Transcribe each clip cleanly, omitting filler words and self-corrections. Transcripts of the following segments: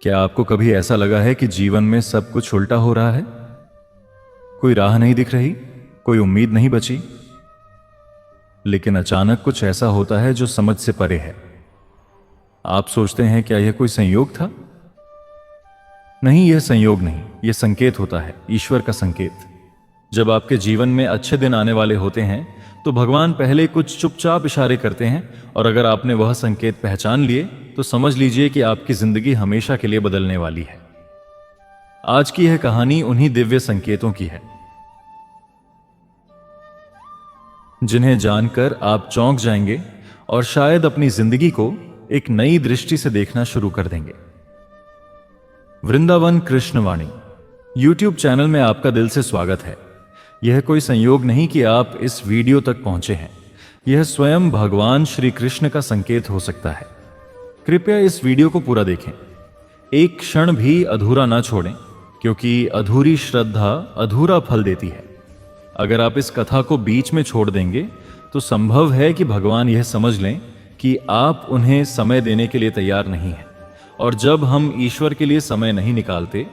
क्या आपको कभी ऐसा लगा है कि जीवन में सब कुछ उल्टा हो रहा है? कोई राह नहीं दिख रही, कोई उम्मीद नहीं बची, लेकिन अचानक कुछ ऐसा होता है जो समझ से परे है। आप सोचते हैं क्या यह कोई संयोग था? नहीं, यह संयोग नहीं, यह संकेत होता है, ईश्वर का संकेत। जब आपके जीवन में अच्छे दिन आने वाले होते हैं तो भगवान पहले कुछ चुपचाप इशारे करते हैं, और अगर आपने वह संकेत पहचान लिए तो समझ लीजिए कि आपकी जिंदगी हमेशा के लिए बदलने वाली है। आज की यह कहानी उन्हीं दिव्य संकेतों की है जिन्हें जानकर आप चौंक जाएंगे और शायद अपनी जिंदगी को एक नई दृष्टि से देखना शुरू कर देंगे। वृंदावन कृष्णवाणी यूट्यूब चैनल में आपका दिल से स्वागत है। यह कोई संयोग नहीं कि आप इस वीडियो तक पहुंचे हैं, यह स्वयं भगवान श्री कृष्ण का संकेत हो सकता है। कृपया इस वीडियो को पूरा देखें, एक क्षण भी अधूरा ना छोड़ें, क्योंकि अधूरी श्रद्धा अधूरा फल देती है। अगर आप इस कथा को बीच में छोड़ देंगे तो संभव है कि भगवान यह समझ लें कि आप उन्हें समय देने के लिए तैयार नहीं हैं, और जब हम ईश्वर के लिए समय नहीं निकालते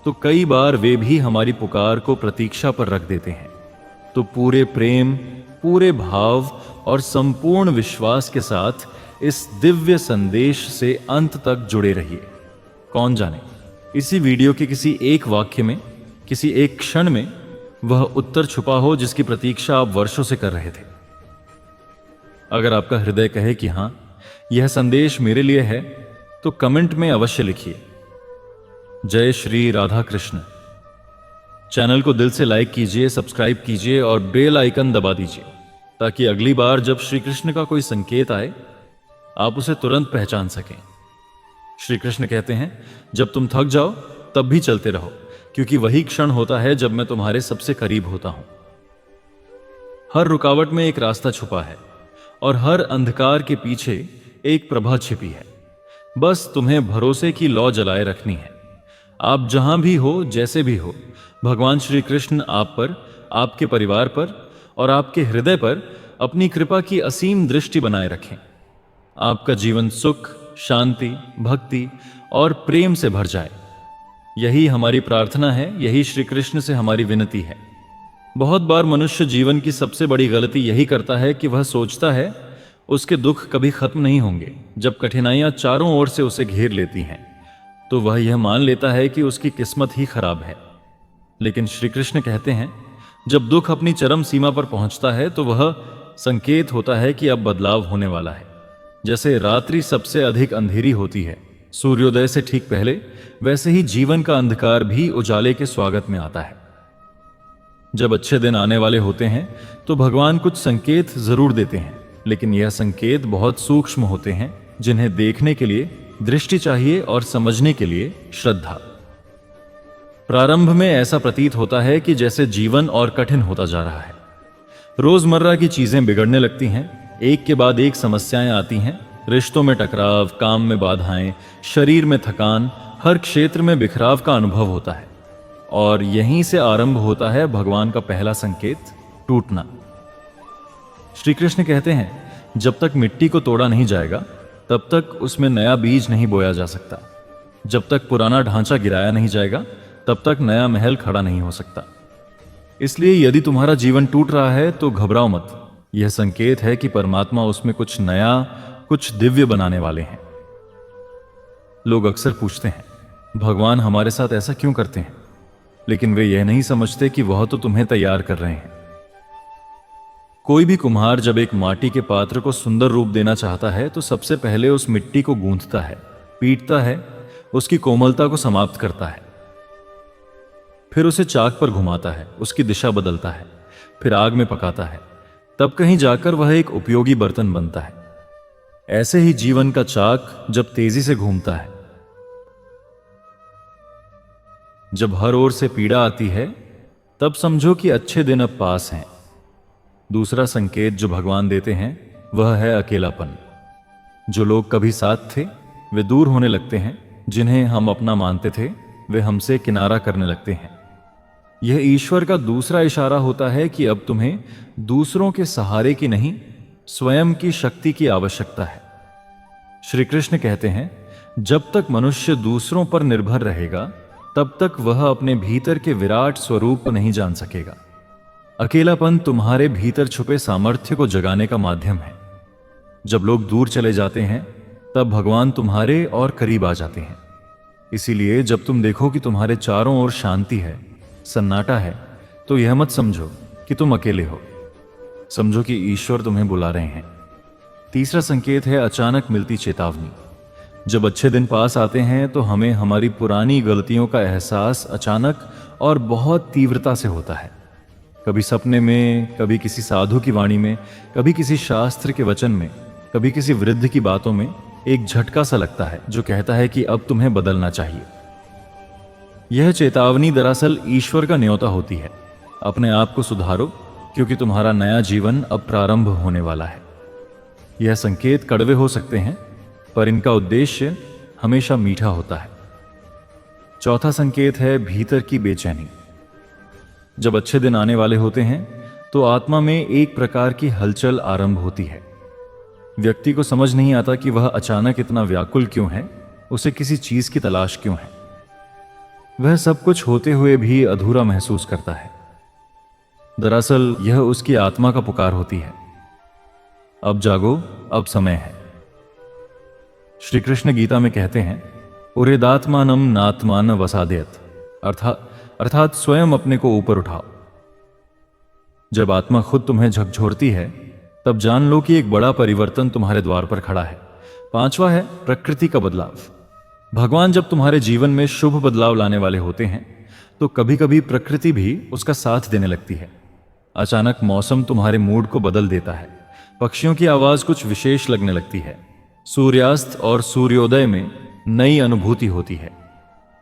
तो कई बार वे भी हमारी पुकार को प्रतीक्षा पर रख देते हैं। तो पूरे प्रेम, पूरे भाव और संपूर्ण विश्वास के साथ इस दिव्य संदेश से अंत तक जुड़े रहिए। कौन जाने इसी वीडियो के किसी एक वाक्य में, किसी एक क्षण में वह उत्तर छुपा हो जिसकी प्रतीक्षा आप वर्षों से कर रहे थे। अगर आपका हृदय कहे कि हां, यह संदेश मेरे लिए है, तो कमेंट में अवश्य लिखिए, जय श्री राधा कृष्ण। चैनल को दिल से लाइक कीजिए, सब्सक्राइब कीजिए और बेल आइकन दबा दीजिए, ताकि अगली बार जब श्री कृष्ण का कोई संकेत आए आप उसे तुरंत पहचान सकें। श्री कृष्ण कहते हैं, जब तुम थक जाओ तब भी चलते रहो, क्योंकि वही क्षण होता है जब मैं तुम्हारे सबसे करीब होता हूं। हर रुकावट में एक रास्ता छुपा है और हर अंधकार के पीछे एक प्रभा छिपी है। बस तुम्हें भरोसे की लौ जलाए रखनी है। आप जहां भी हो, जैसे भी हो, भगवान श्री कृष्ण आप पर, आपके परिवार पर और आपके हृदय पर अपनी कृपा की असीम दृष्टि बनाए रखें। आपका जीवन सुख, शांति, भक्ति और प्रेम से भर जाए। यही हमारी प्रार्थना है, यही श्री कृष्ण से हमारी विनती है। बहुत बार मनुष्य जीवन की सबसे बड़ी गलती यही करता है कि वह सोचता है उसके दुख कभी खत्म नहीं होंगे। जब कठिनाइयां चारों ओर से उसे घेर लेती हैं तो वह यह मान लेता है कि उसकी किस्मत ही खराब है। लेकिन श्री कृष्ण कहते हैं, जब दुख अपनी चरम सीमा पर पहुंचता है तो वह संकेत होता है कि अब बदलाव होने वाला है। जैसे रात्रि सबसे अधिक अंधेरी होती है सूर्योदय से ठीक पहले, वैसे ही जीवन का अंधकार भी उजाले के स्वागत में आता है। जब अच्छे दिन आने वाले होते हैं तो भगवान कुछ संकेत जरूर देते हैं, लेकिन यह संकेत बहुत सूक्ष्म होते हैं, जिन्हें देखने के लिए दृष्टि चाहिए और समझने के लिए श्रद्धा। प्रारंभ में ऐसा प्रतीत होता है कि जैसे जीवन और कठिन होता जा रहा है। रोजमर्रा की चीजें बिगड़ने लगती हैं, एक के बाद एक समस्याएं आती हैं। रिश्तों में टकराव, काम में बाधाएं, शरीर में थकान, हर क्षेत्र में बिखराव का अनुभव होता है। और यहीं से आरंभ होता है भगवान का पहला संकेत, टूटना। श्री कृष्ण कहते हैं, जब तक मिट्टी को तोड़ा नहीं जाएगा तब तक उसमें नया बीज नहीं बोया जा सकता। जब तक पुराना ढांचा गिराया नहीं जाएगा तब तक नया महल खड़ा नहीं हो सकता। इसलिए यदि तुम्हारा जीवन टूट रहा है तो घबराओ मत। यह संकेत है कि परमात्मा उसमें कुछ नया, कुछ दिव्य बनाने वाले हैं। लोग अक्सर पूछते हैं, भगवान हमारे साथ ऐसा क्यों करते हैं? लेकिन वे यह नहीं समझते कि वह तो तुम्हें तैयार कर रहे हैं। कोई भी कुम्हार जब एक माटी के पात्र को सुंदर रूप देना चाहता है तो सबसे पहले उस मिट्टी को गूंथता है, पीटता है, उसकी कोमलता को समाप्त करता है। फिर उसे चाक पर घुमाता है, उसकी दिशा बदलता है, फिर आग में पकाता है, तब कहीं जाकर वह एक उपयोगी बर्तन बनता है। ऐसे ही जीवन का चाक जब तेजी से घूमता है, जब हर ओर से पीड़ा आती है, तब समझो कि अच्छे दिन अब पास हैं। दूसरा संकेत जो भगवान देते हैं वह है अकेलापन। जो लोग कभी साथ थे वे दूर होने लगते हैं, जिन्हें हम अपना मानते थे वे हमसे किनारा करने लगते हैं। यह ईश्वर का दूसरा इशारा होता है कि अब तुम्हें दूसरों के सहारे की नहीं, स्वयं की शक्ति की आवश्यकता है। श्री कृष्ण कहते हैं, जब तक मनुष्य दूसरों पर निर्भर रहेगा तब तक वह अपने भीतर के विराट स्वरूप को नहीं जान सकेगा। अकेलापन तुम्हारे भीतर छुपे सामर्थ्य को जगाने का माध्यम है। जब लोग दूर चले जाते हैं तब भगवान तुम्हारे और करीब आ जाते हैं। इसीलिए जब तुम देखो कि तुम्हारे चारों ओर शांति है, सन्नाटा है, तो यह मत समझो कि तुम अकेले हो। समझो कि ईश्वर तुम्हें बुला रहे हैं। तीसरा संकेत है अचानक मिलती चेतावनी। जब अच्छे दिन पास आते हैं तो हमें हमारी पुरानी गलतियों का एहसास अचानक और बहुत तीव्रता से होता है। कभी सपने में, कभी किसी साधु की वाणी में, कभी किसी शास्त्र के वचन में, कभी किसी वृद्ध की बातों में एक झटका सा लगता है जो कहता है कि अब तुम्हें बदलना चाहिए। यह चेतावनी दरअसल ईश्वर का न्योता होती है। अपने आप को सुधारो क्योंकि तुम्हारा नया जीवन अब प्रारंभ होने वाला है। यह संकेत कड़वे हो सकते हैं पर इनका उद्देश्य हमेशा मीठा होता है। चौथा संकेत है भीतर की बेचैनी। जब अच्छे दिन आने वाले होते हैं तो आत्मा में एक प्रकार की हलचल आरंभ होती है। व्यक्ति को समझ नहीं आता कि वह अचानक इतना व्याकुल क्यों है, उसे किसी चीज की तलाश क्यों है। वह सब कुछ होते हुए भी अधूरा महसूस करता है। दरअसल यह उसकी आत्मा का पुकार होती है। अब जागो, अब समय है। श्री कृष्ण गीता में कहते हैं, उरेदात्मानम नात्मान वसादेत, अर्थात स्वयं अपने को ऊपर उठाओ। जब आत्मा खुद तुम्हें झकझोरती है तब जान लो कि एक बड़ा परिवर्तन तुम्हारे द्वार पर खड़ा है। पांचवा है प्रकृति का बदलाव। भगवान जब तुम्हारे जीवन में शुभ बदलाव लाने वाले होते हैं तो कभी कभी प्रकृति भी उसका साथ देने लगती है। अचानक मौसम तुम्हारे मूड को बदल देता है। पक्षियों की आवाज कुछ विशेष लगने लगती है। सूर्यास्त और सूर्योदय में नई अनुभूति होती है।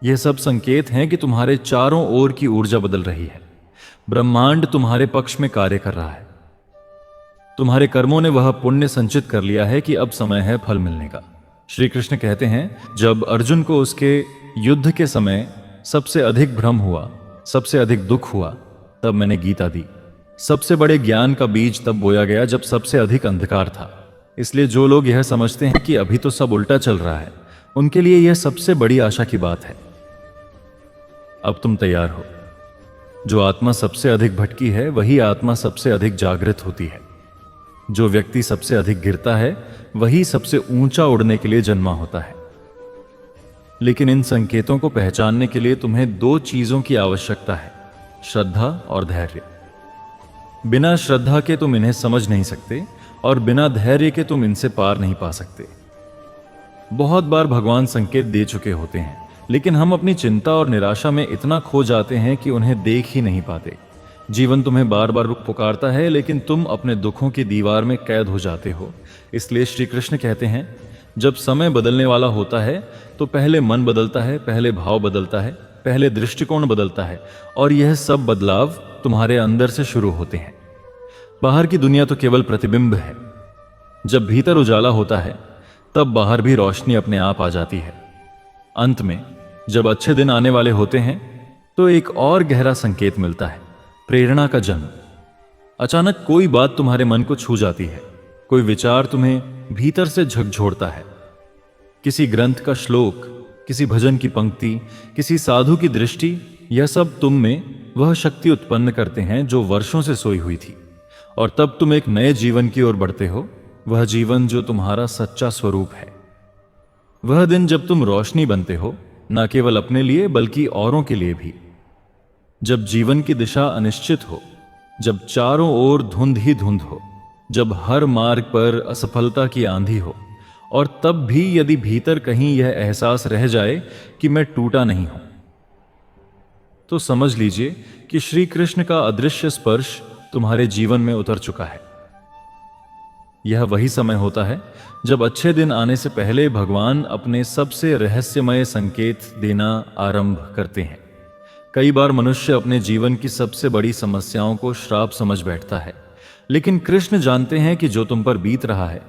यह सब संकेत हैं कि तुम्हारे चारों ओर की ऊर्जा बदल रही है। ब्रह्मांड तुम्हारे पक्ष में कार्य कर रहा है। तुम्हारे कर्मों ने वह पुण्य संचित कर लिया है कि अब समय है फल मिलने का। श्री कृष्ण कहते हैं, जब अर्जुन को उसके युद्ध के समय सबसे अधिक भ्रम हुआ, सबसे अधिक दुख हुआ, तब मैंने गीता दी। सबसे बड़े ज्ञान का बीज तब बोया गया जब सबसे अधिक अंधकार था। इसलिए जो लोग यह समझते हैं कि अभी तो सब उल्टा चल रहा है, उनके लिए यह सबसे बड़ी आशा की बात है। अब तुम तैयार हो। जो आत्मा सबसे अधिक भटकी है वही आत्मा सबसे अधिक जागृत होती है। जो व्यक्ति सबसे अधिक गिरता है वही सबसे ऊंचा उड़ने के लिए जन्मा होता है। लेकिन इन संकेतों को पहचानने के लिए तुम्हें दो चीजों की आवश्यकता है, श्रद्धा और धैर्य। बिना श्रद्धा के तुम इन्हें समझ नहीं सकते और बिना धैर्य के तुम इनसे पार नहीं पा सकते। बहुत बार भगवान संकेत दे चुके होते हैं, लेकिन हम अपनी चिंता और निराशा में इतना खो जाते हैं कि उन्हें देख ही नहीं पाते। जीवन तुम्हें बार बार पुकारता है लेकिन तुम अपने दुखों की दीवार में कैद हो जाते हो। इसलिए श्री कृष्ण कहते हैं, जब समय बदलने वाला होता है तो पहले मन बदलता है, पहले भाव बदलता है, पहले दृष्टिकोण बदलता है और यह सब बदलाव तुम्हारे अंदर से शुरू होते हैं। बाहर की दुनिया तो केवल प्रतिबिंब है। जब भीतर उजाला होता है तब बाहर भी रोशनी अपने आप आ जाती है। अंत में जब अच्छे दिन आने वाले होते हैं तो एक और गहरा संकेत मिलता है, प्रेरणा का जन्म। अचानक कोई बात तुम्हारे मन को छू जाती है, कोई विचार तुम्हें भीतर से झकझोरता है। किसी ग्रंथ का श्लोक, किसी भजन की पंक्ति, किसी साधु की दृष्टि, यह सब तुम में वह शक्ति उत्पन्न करते हैं जो वर्षों से सोई हुई थी। और तब तुम एक नए जीवन की ओर बढ़ते हो, वह जीवन जो तुम्हारा सच्चा स्वरूप है। वह दिन जब तुम रोशनी बनते हो, न केवल अपने लिए बल्कि औरों के लिए भी। जब जीवन की दिशा अनिश्चित हो, जब चारों ओर धुंध ही धुंध हो, जब हर मार्ग पर असफलता की आंधी हो, और तब भी यदि भीतर कहीं यह एहसास रह जाए कि मैं टूटा नहीं हूं, तो समझ लीजिए कि श्री कृष्ण का अदृश्य स्पर्श तुम्हारे जीवन में उतर चुका है। यह वही समय होता है जब अच्छे दिन आने से पहले भगवान अपने सबसे रहस्यमय संकेत देना आरंभ करते हैं। कई बार मनुष्य अपने जीवन की सबसे बड़ी समस्याओं को श्राप समझ बैठता है, लेकिन कृष्ण जानते हैं कि जो तुम पर बीत रहा है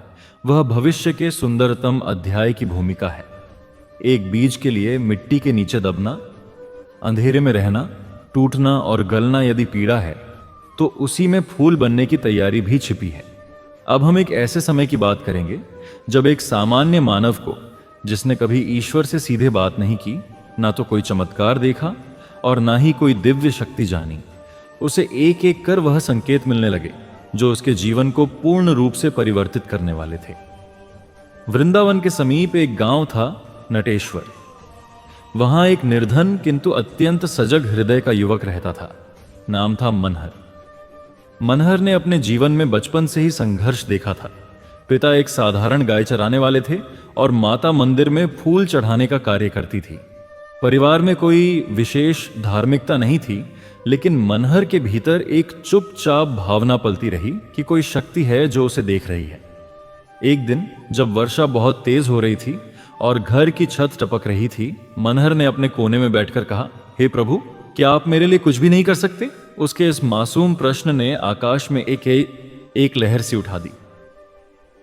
वह भविष्य के सुंदरतम अध्याय की भूमिका है। एक बीज के लिए मिट्टी के नीचे दबना, अंधेरे में रहना, टूटना और गलना यदि पीड़ा है, तो उसी में फूल बनने की तैयारी भी छिपी है। अब हम एक ऐसे समय की बात करेंगे जब एक सामान्य मानव को जिसने कभी ईश्वर से सीधे बात नहीं की, ना तो कोई चमत्कार देखा और ना ही कोई दिव्य शक्ति जानी, उसे एक एक कर वह संकेत मिलने लगे जो उसके जीवन को पूर्ण रूप से परिवर्तित करने वाले थे। वृंदावन के समीप एक गांव था, नटेश्वर। वहां एक निर्धन किंतु अत्यंत सजग हृदय का युवक रहता था। नाम था मनहर। मनहर ने अपने जीवन में बचपन से ही संघर्ष देखा था। पिता एक साधारण गाय चराने वाले थे और माता मंदिर में फूल चढ़ाने का कार्य करती थी। परिवार में कोई विशेष धार्मिकता नहीं थी, लेकिन मनहर के भीतर एक चुपचाप भावना पलती रही कि कोई शक्ति है जो उसे देख रही है। एक दिन जब वर्षा बहुत तेज हो रही थी और घर की छत टपक रही थी, मनहर ने अपने कोने में बैठकर कहा, हे प्रभु, क्या आप मेरे लिए कुछ भी नहीं कर सकते? उसके इस मासूम प्रश्न ने आकाश में एक लहर सी उठा दी।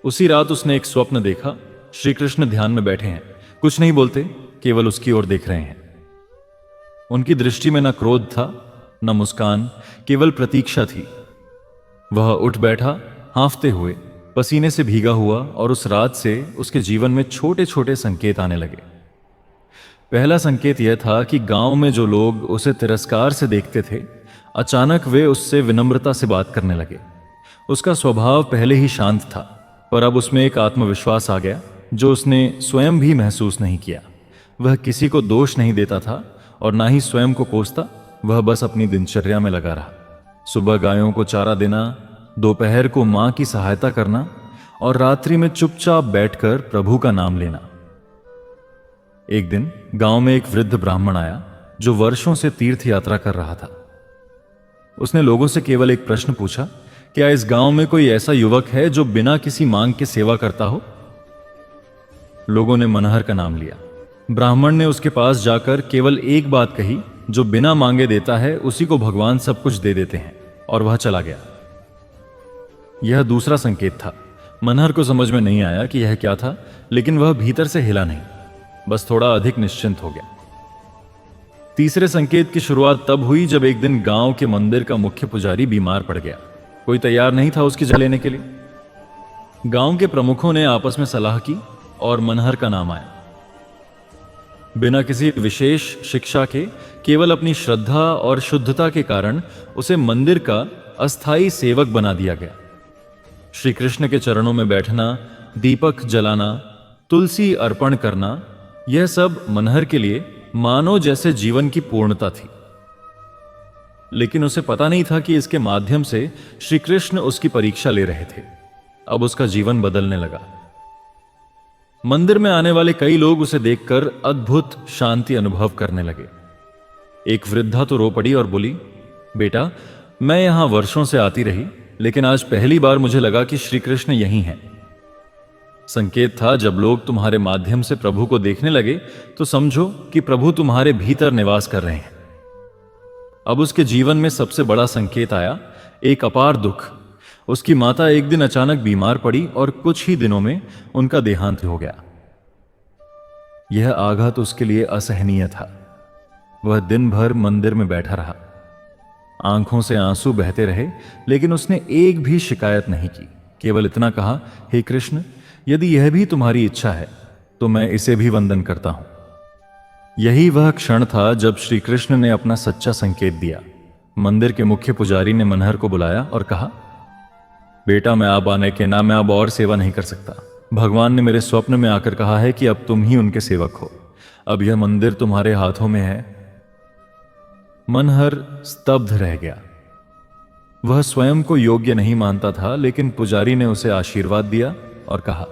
उसी रात उसने एक स्वप्न देखा। श्री कृष्ण ध्यान में बैठे हैं, कुछ नहीं बोलते, केवल उसकी ओर देख रहे हैं। उनकी दृष्टि में न क्रोध था न मुस्कान, केवल प्रतीक्षा थी। वह उठ बैठा, हांफते हुए, पसीने से भीगा हुआ, और उस रात से उसके जीवन में छोटे छोटे संकेत आने लगे। पहला संकेत यह था कि गांव में जो लोग उसे तिरस्कार से देखते थे, अचानक वे उससे विनम्रता से बात करने लगे। उसका स्वभाव पहले ही शांत था, पर अब उसमें एक आत्मविश्वास आ गया जो उसने स्वयं भी महसूस नहीं किया। वह किसी को दोष नहीं देता था और ना ही स्वयं को कोसता। वह बस अपनी दिनचर्या में लगा रहा। सुबह गायों को चारा देना, दोपहर को मां की सहायता करना और रात्रि में चुपचाप बैठकर प्रभु का नाम लेना। एक दिन गांव में एक वृद्ध ब्राह्मण आया जो वर्षों से तीर्थ यात्रा कर रहा था। उसने लोगों से केवल एक प्रश्न पूछा, क्या इस गांव में कोई ऐसा युवक है जो बिना किसी मांग के सेवा करता हो? लोगों ने मनहर का नाम लिया। ब्राह्मण ने उसके पास जाकर केवल एक बात कही, जो बिना मांगे देता है उसी को भगवान सब कुछ दे देते हैं, और वह चला गया। यह दूसरा संकेत था। मनहर को समझ में नहीं आया कि यह क्या था, लेकिन वह भीतर से हिला नहीं, बस थोड़ा अधिक निश्चिंत हो गया। तीसरे संकेत की शुरुआत तब हुई जब एक दिन गांव के मंदिर का मुख्य पुजारी बीमार पड़ गया। कोई तैयार नहीं था उसकी जगह लेने के लिए। गांव के प्रमुखों ने आपस में सलाह की और मनहर का नाम आया। बिना किसी विशेष शिक्षा के, केवल अपनी श्रद्धा और शुद्धता के कारण उसे मंदिर का अस्थायी सेवक बना दिया गया। श्री कृष्ण के चरणों में बैठना, दीपक जलाना, तुलसी अर्पण करना, यह सब मनहर के लिए मानव जैसे जीवन की पूर्णता थी। लेकिन उसे पता नहीं था कि इसके माध्यम से श्री कृष्ण उसकी परीक्षा ले रहे थे। अब उसका जीवन बदलने लगा। मंदिर में आने वाले कई लोग उसे देखकर अद्भुत शांति अनुभव करने लगे। एक वृद्धा तो रो पड़ी और बोली, बेटा, मैं यहां वर्षों से आती रही, लेकिन आज पहली बार मुझे लगा कि श्री कृष्ण यहीं हैं। संकेत था, जब लोग तुम्हारे माध्यम से प्रभु को देखने लगे तो समझो कि प्रभु तुम्हारे भीतर निवास कर रहे हैं। अब उसके जीवन में सबसे बड़ा संकेत आया, एक अपार दुख। उसकी माता एक दिन अचानक बीमार पड़ी और कुछ ही दिनों में उनका देहांत हो गया। यह आघात उसके लिए असहनीय था। वह दिन भर मंदिर में बैठा रहा। आंखों से आंसू बहते रहे, लेकिन उसने एक भी शिकायत नहीं की। केवल इतना कहा, हे कृष्ण, यदि यह भी तुम्हारी इच्छा है तो मैं इसे भी वंदन करता हूं। यही वह क्षण था जब श्री कृष्ण ने अपना सच्चा संकेत दिया। मंदिर के मुख्य पुजारी ने मनहर को बुलाया और कहा, बेटा, मैं आप आने के ना मैं अब और सेवा नहीं कर सकता। भगवान ने मेरे स्वप्न में आकर कहा है कि अब तुम ही उनके सेवक हो। अब यह मंदिर तुम्हारे हाथों में है। मनहर स्तब्ध रह गया। वह स्वयं को योग्य नहीं मानता था, लेकिन पुजारी ने उसे आशीर्वाद दिया और कहा,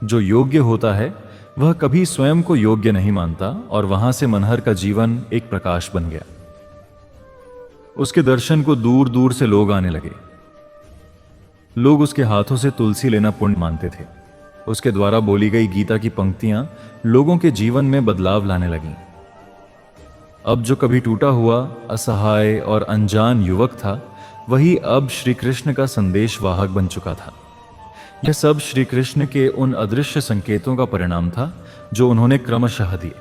जो योग्य होता है वह कभी स्वयं को योग्य नहीं मानता। और वहां से मनहर का जीवन एक प्रकाश बन गया। उसके दर्शन को दूर दूर से लोग आने लगे। लोग उसके हाथों से तुलसी लेना पुण्य मानते थे। उसके द्वारा बोली गई गीता की पंक्तियां लोगों के जीवन में बदलाव लाने लगीं। अब जो कभी टूटा हुआ, असहाय और अनजान युवक था, वही अब श्री कृष्ण का संदेश वाहक बन चुका था। यह सब श्री कृष्ण के उन अदृश्य संकेतों का परिणाम था जो उन्होंने क्रमशः दिए।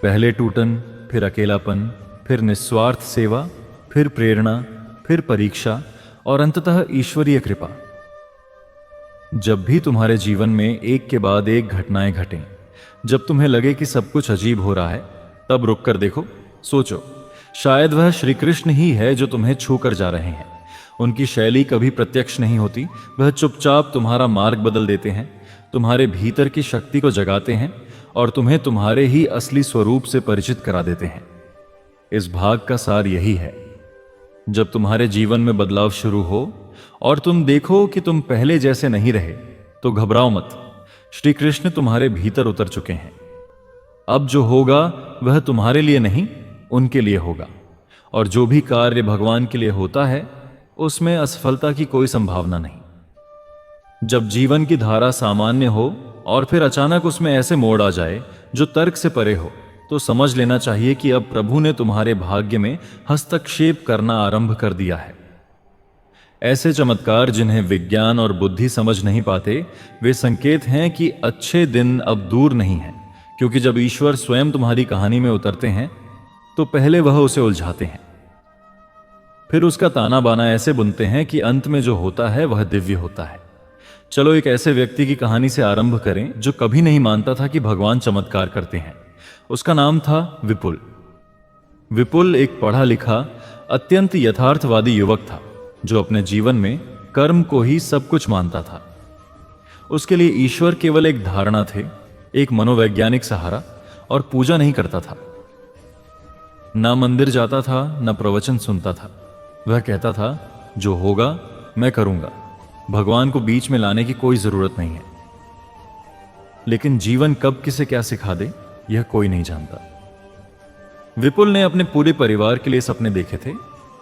पहले टूटन, फिर अकेलापन, फिर निस्वार्थ सेवा, फिर प्रेरणा, फिर परीक्षा और अंततः ईश्वरीय कृपा। जब भी तुम्हारे जीवन में एक के बाद एक घटनाएं घटें, जब तुम्हें लगे कि सब कुछ अजीब हो रहा है, तब रुक कर देखो, सोचो, शायद वह श्री कृष्ण ही है जो तुम्हें छू कर जा रहे हैं। उनकी शैली कभी प्रत्यक्ष नहीं होती, वह चुपचाप तुम्हारा मार्ग बदल देते हैं, तुम्हारे भीतर की शक्ति को जगाते हैं और तुम्हें तुम्हारे ही असली स्वरूप से परिचित करा देते हैं। इस भाग का सार यही है, जब तुम्हारे जीवन में बदलाव शुरू हो और तुम देखो कि तुम पहले जैसे नहीं रहे, तो घबराओ मत। श्री कृष्ण तुम्हारे भीतर उतर चुके हैं। अब जो होगा वह तुम्हारे लिए नहीं, उनके लिए होगा। और जो भी कार्य भगवान के लिए होता है, उसमें असफलता की कोई संभावना नहीं। जब जीवन की धारा सामान्य हो और फिर अचानक उसमें ऐसे मोड़ आ जाए जो तर्क से परे हो, तो समझ लेना चाहिए कि अब प्रभु ने तुम्हारे भाग्य में हस्तक्षेप करना आरंभ कर दिया है। ऐसे चमत्कार जिन्हें विज्ञान और बुद्धि समझ नहीं पाते, वे संकेत हैं कि अच्छे दिन अब दूर नहीं हैं, क्योंकि जब ईश्वर स्वयं तुम्हारी कहानी में उतरते हैं, तो पहले वह उसे उलझाते हैं, फिर उसका ताना बाना ऐसे बुनते हैं कि अंत में जो होता है वह दिव्य होता है। चलो एक ऐसे व्यक्ति की कहानी से आरंभ करें जो कभी नहीं मानता था कि भगवान चमत्कार करते हैं। उसका नाम था विपुल। विपुल एक पढ़ा लिखा, अत्यंत यथार्थवादी युवक था, जो अपने जीवन में कर्म को ही सब कुछ मानता था। उसके लिए ईश्वर केवल एक धारणा थे, एक मनोवैज्ञानिक सहारा, और पूजा नहीं करता था। ना मंदिर जाता था, ना प्रवचन सुनता था। वह कहता था, जो होगा मैं करूंगा, भगवान को बीच में लाने की कोई जरूरत नहीं है। लेकिन जीवन कब किसे क्या सिखा दे, यह कोई नहीं जानता। विपुल ने अपने पूरे परिवार के लिए सपने देखे थे।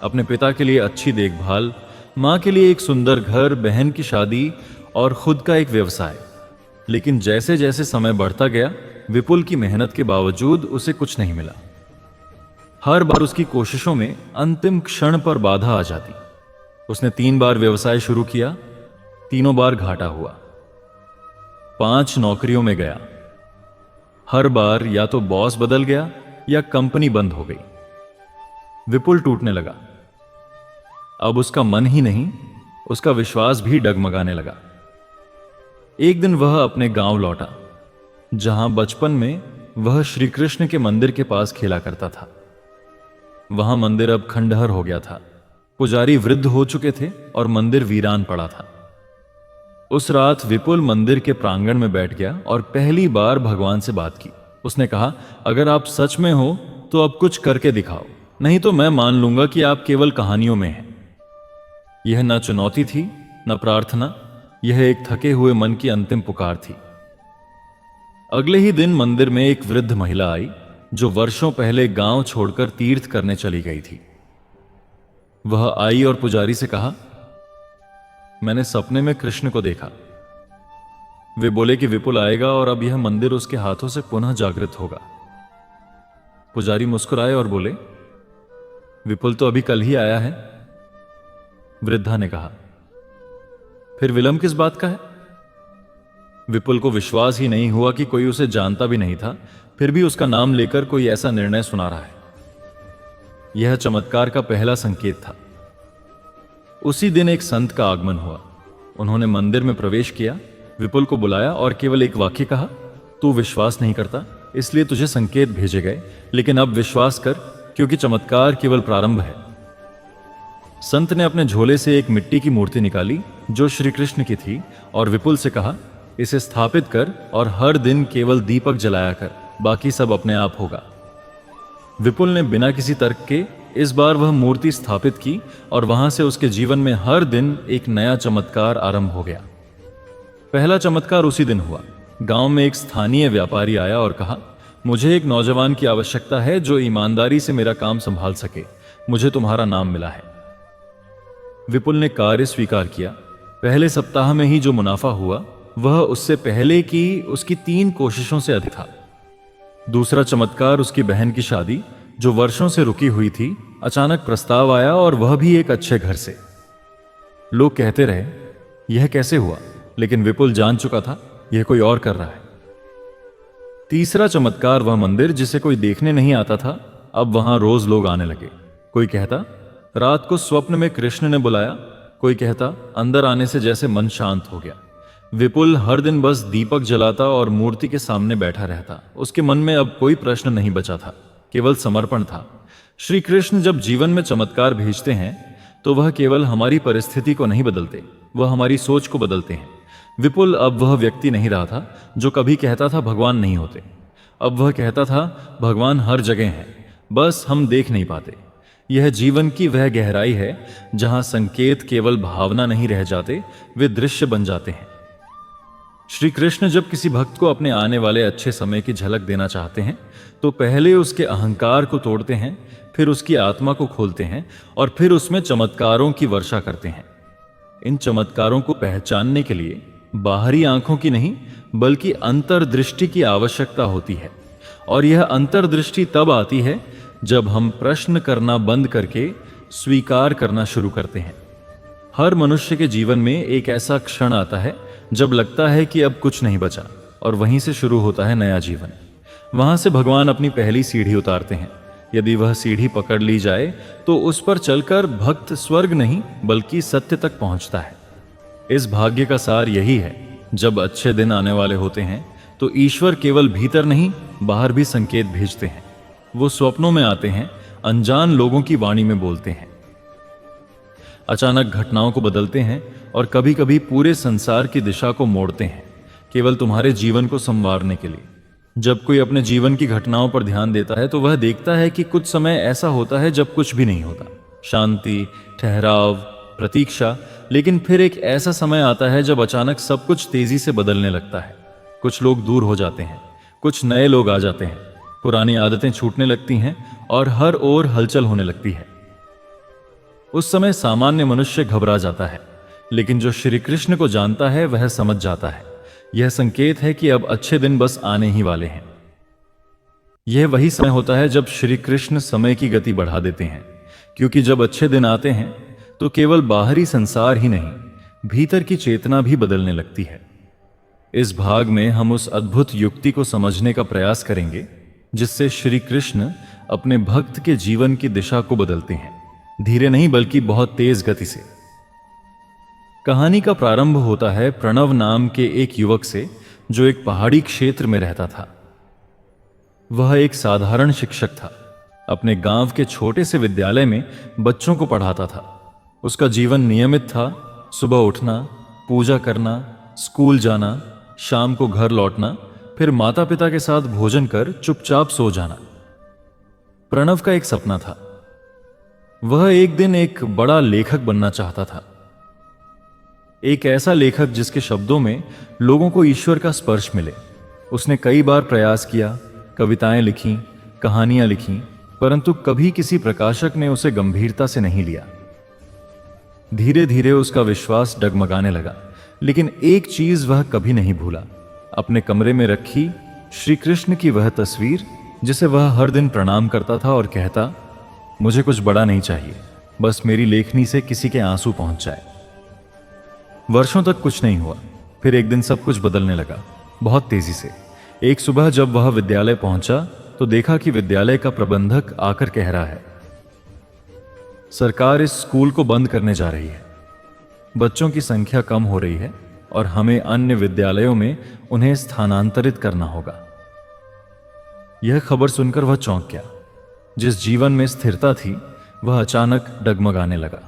अपने पिता के लिए अच्छी देखभाल, मां के लिए एक सुंदर घर, बहन की शादी और खुद का एक व्यवसाय। लेकिन जैसे जैसे समय बढ़ता गया, विपुल की मेहनत के बावजूद उसे कुछ नहीं मिला। हर बार उसकी कोशिशों में अंतिम क्षण पर बाधा आ जाती। उसने 3 बार व्यवसाय शुरू किया, तीनों बार घाटा हुआ। 5 नौकरियों में गया, हर बार या तो बॉस बदल गया या कंपनी बंद हो गई। विपुल टूटने लगा। अब उसका मन ही नहीं, उसका विश्वास भी डगमगाने लगा। एक दिन वह अपने गांव लौटा, जहां बचपन में वह श्री कृष्ण के मंदिर के पास खेला करता था। वहां मंदिर अब खंडहर हो गया था। पुजारी वृद्ध हो चुके थे और मंदिर वीरान पड़ा था। उस रात विपुल मंदिर के प्रांगण में बैठ गया और पहली बार भगवान से बात की। उसने कहा, अगर आप सच में हो तो अब कुछ करके दिखाओ, नहीं तो मैं मान लूंगा कि आप केवल कहानियों में हैं। यह न चुनौती थी, न प्रार्थना, यह एक थके हुए मन की अंतिम पुकार थी। अगले ही दिन मंदिर में एक वृद्ध महिला आई, जो वर्षों पहले गांव छोड़कर तीर्थ करने चली गई थी। वह आई और पुजारी से कहा, मैंने सपने में कृष्ण को देखा। वे बोले कि विपुल आएगा और अब यह मंदिर उसके हाथों से पुनः जागृत होगा। पुजारी मुस्कुराए और बोले, विपुल तो अभी कल ही आया है। वृद्धा ने कहा, फिर विलंब किस बात का है? विपुल को विश्वास ही नहीं हुआ कि कोई उसे जानता भी नहीं था, फिर भी उसका नाम लेकर कोई ऐसा निर्णय सुना रहा है। यह चमत्कार का पहला संकेत था। उसी दिन एक संत का आगमन हुआ। उन्होंने मंदिर में प्रवेश किया, विपुल को बुलाया और केवल एक वाक्य कहा, तू विश्वास नहीं करता, इसलिए तुझे संकेत भेजे गए, लेकिन अब विश्वास कर, क्योंकि चमत्कार केवल प्रारंभ है। संत ने अपने झोले से एक मिट्टी की मूर्ति निकाली जो श्री कृष्ण की थी और विपुल से कहा, इसे स्थापित कर और हर दिन केवल दीपक जलाया कर, बाकी सब अपने आप होगा। विपुल ने बिना किसी तर्क के इस बार वह मूर्ति स्थापित की और वहां से उसके जीवन में हर दिन एक नया चमत्कार आरंभ हो गया। पहला चमत्कार उसी दिन हुआ। गांव में एक स्थानीय व्यापारी आया और कहा, मुझे एक नौजवान की आवश्यकता है जो ईमानदारी से मेरा काम संभाल सके। मुझे तुम्हारा नाम मिला है। विपुल ने कार्य स्वीकार किया। पहले सप्ताह में ही जो मुनाफा हुआ वह उससे पहले की उसकी 3 कोशिशों से अधिक था। दूसरा चमत्कार उसकी बहन की शादी, जो वर्षों से रुकी हुई थी, अचानक प्रस्ताव आया और वह भी एक अच्छे घर से। लोग कहते रहे, यह कैसे हुआ, लेकिन विपुल जान चुका था यह कोई और कर रहा है। तीसरा चमत्कार वह मंदिर जिसे कोई देखने नहीं आता था, अब वहां रोज लोग आने लगे। कोई कहता, रात को स्वप्न में कृष्ण ने बुलाया। कोई कहता, अंदर आने से जैसे मन शांत हो गया। विपुल हर दिन बस दीपक जलाता और मूर्ति के सामने बैठा रहता। उसके मन में अब कोई प्रश्न नहीं बचा था, केवल समर्पण था। श्री कृष्ण जब जीवन में चमत्कार भेजते हैं तो वह केवल हमारी परिस्थिति को नहीं बदलते, वह हमारी सोच को बदलते हैं। विपुल अब वह व्यक्ति नहीं रहा था जो कभी कहता था भगवान नहीं होते। अब वह कहता था भगवान हर जगह है, बस हम देख नहीं पाते। यह जीवन की वह गहराई है जहां संकेत केवल भावना नहीं रह जाते, वे दृश्य बन जाते हैं। श्री कृष्ण जब किसी भक्त को अपने आने वाले अच्छे समय की झलक देना चाहते हैं तो पहले उसके अहंकार को तोड़ते हैं, फिर उसकी आत्मा को खोलते हैं और फिर उसमें चमत्कारों की वर्षा करते हैं। इन चमत्कारों को पहचानने के लिए बाहरी आंखों की नहीं बल्कि अंतर्दृष्टि की आवश्यकता होती है, और यह अंतर्दृष्टि तब आती है जब हम प्रश्न करना बंद करके स्वीकार करना शुरू करते हैं। हर मनुष्य के जीवन में एक ऐसा क्षण आता है जब लगता है कि अब कुछ नहीं बचा, और वहीं से शुरू होता है नया जीवन। वहां से भगवान अपनी पहली सीढ़ी उतारते हैं। यदि वह सीढ़ी पकड़ ली जाए तो उस पर चलकर भक्त स्वर्ग नहीं बल्कि सत्य तक पहुंचता है। इस भाग्य का सार यही है, जब अच्छे दिन आने वाले होते हैं तो ईश्वर केवल भीतर नहीं बाहर भी संकेत भेजते हैं। वो स्वप्नों में आते हैं, अनजान लोगों की वाणी में बोलते हैं, अचानक घटनाओं को बदलते हैं और कभी कभी पूरे संसार की दिशा को मोड़ते हैं, केवल तुम्हारे जीवन को संवारने के लिए। जब कोई अपने जीवन की घटनाओं पर ध्यान देता है तो वह देखता है कि कुछ समय ऐसा होता है जब कुछ भी नहीं होता, शांति, ठहराव, प्रतीक्षा। लेकिन फिर एक ऐसा समय आता है जब अचानक सब कुछ तेजी से बदलने लगता है। कुछ लोग दूर हो जाते हैं, कुछ नए लोग आ जाते हैं, पुरानी आदतें छूटने लगती हैं और हर ओर हलचल होने लगती है। उस समय सामान्य मनुष्य घबरा जाता है, लेकिन जो श्री कृष्ण को जानता है वह समझ जाता है यह संकेत है कि अब अच्छे दिन बस आने ही वाले हैं। यह वही समय होता है जब श्री कृष्ण समय की गति बढ़ा देते हैं, क्योंकि जब अच्छे दिन आते हैं तो केवल बाहरी संसार ही नहीं भीतर की चेतना भी बदलने लगती है। इस भाग में हम उस अद्भुत युक्ति को समझने का प्रयास करेंगे जिससे श्री कृष्ण अपने भक्त के जीवन की दिशा को बदलते हैं, धीरे नहीं बल्कि बहुत तेज गति से। कहानी का प्रारंभ होता है प्रणव नाम के एक युवक से जो एक पहाड़ी क्षेत्र में रहता था। वह एक साधारण शिक्षक था, अपने गांव के छोटे से विद्यालय में बच्चों को पढ़ाता था। उसका जीवन नियमित था, सुबह उठना, पूजा करना, स्कूल जाना, शाम को घर लौटना, फिर माता पिता के साथ भोजन कर चुपचाप सो जाना। प्रणव का एक सपना था, वह एक दिन एक बड़ा लेखक बनना चाहता था। एक ऐसा लेखक जिसके शब्दों में लोगों को ईश्वर का स्पर्श मिले। उसने कई बार प्रयास किया, कविताएं लिखीं, कहानियां लिखीं, परंतु कभी किसी प्रकाशक ने उसे गंभीरता से नहीं लिया। धीरे धीरे उसका विश्वास डगमगाने लगा, लेकिन एक चीज वह कभी नहीं भूला, अपने कमरे में रखी श्री कृष्ण की वह तस्वीर जिसे वह हर दिन प्रणाम करता था और कहता, मुझे कुछ बड़ा नहीं चाहिए, बस मेरी लेखनी से किसी के आंसू पहुंच जाए। वर्षों तक कुछ नहीं हुआ, फिर एक दिन सब कुछ बदलने लगा, बहुत तेजी से। एक सुबह जब वह विद्यालय पहुंचा तो देखा कि विद्यालय का प्रबंधक आकर कह रहा है, सरकार इस स्कूल को बंद करने जा रही है। बच्चों की संख्या कम हो रही है और हमें अन्य विद्यालयों में उन्हें स्थानांतरित करना होगा। यह खबर सुनकर वह चौंक गया। जिस जीवन में स्थिरता थी वह अचानक डगमगाने लगा।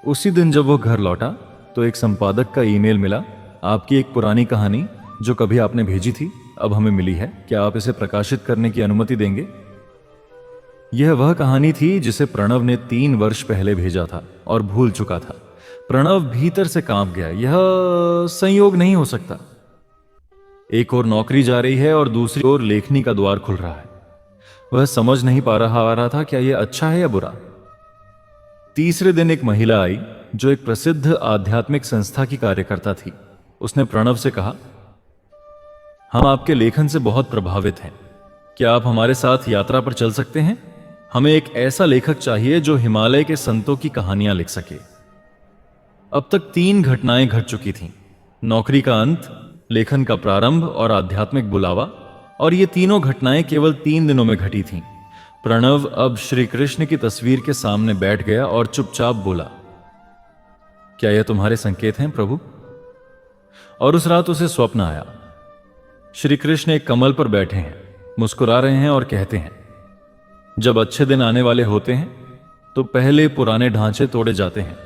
उसी दिन जब वो घर लौटा तो एक संपादक का ईमेल मिला, आपकी एक पुरानी कहानी जो कभी आपने भेजी थी अब हमें मिली है, क्या आप इसे प्रकाशित करने की अनुमति देंगे? यह वह कहानी थी जिसे प्रणव ने 3 वर्ष पहले भेजा था और भूल चुका था। प्रणव भीतर से कांप गया, यह संयोग नहीं हो सकता। एक ओर नौकरी जा रही है और दूसरी ओर लेखनी का द्वार खुल रहा है। वह समझ नहीं पा रहा था क्या यह अच्छा है या बुरा। तीसरे दिन एक महिला आई जो एक प्रसिद्ध आध्यात्मिक संस्था की कार्यकर्ता थी। उसने प्रणव से कहा, हम आपके लेखन से बहुत प्रभावित हैं, क्या आप हमारे साथ यात्रा पर चल सकते हैं? हमें एक ऐसा लेखक चाहिए जो हिमालय के संतों की कहानियां लिख सके। अब तक 3 घटनाएं घट चुकी थीं, नौकरी का अंत, लेखन का प्रारंभ और आध्यात्मिक बुलावा, और ये तीनों घटनाएं केवल 3 दिनों में घटी थीं। प्रणव अब श्री कृष्ण की तस्वीर के सामने बैठ गया और चुपचाप बोला, क्या यह तुम्हारे संकेत हैं प्रभु? और उस रात उसे स्वप्न आया। श्री कृष्ण एक कमल पर बैठे हैं, मुस्कुरा रहे हैं और कहते हैं, जब अच्छे दिन आने वाले होते हैं तो पहले पुराने ढांचे तोड़े जाते हैं,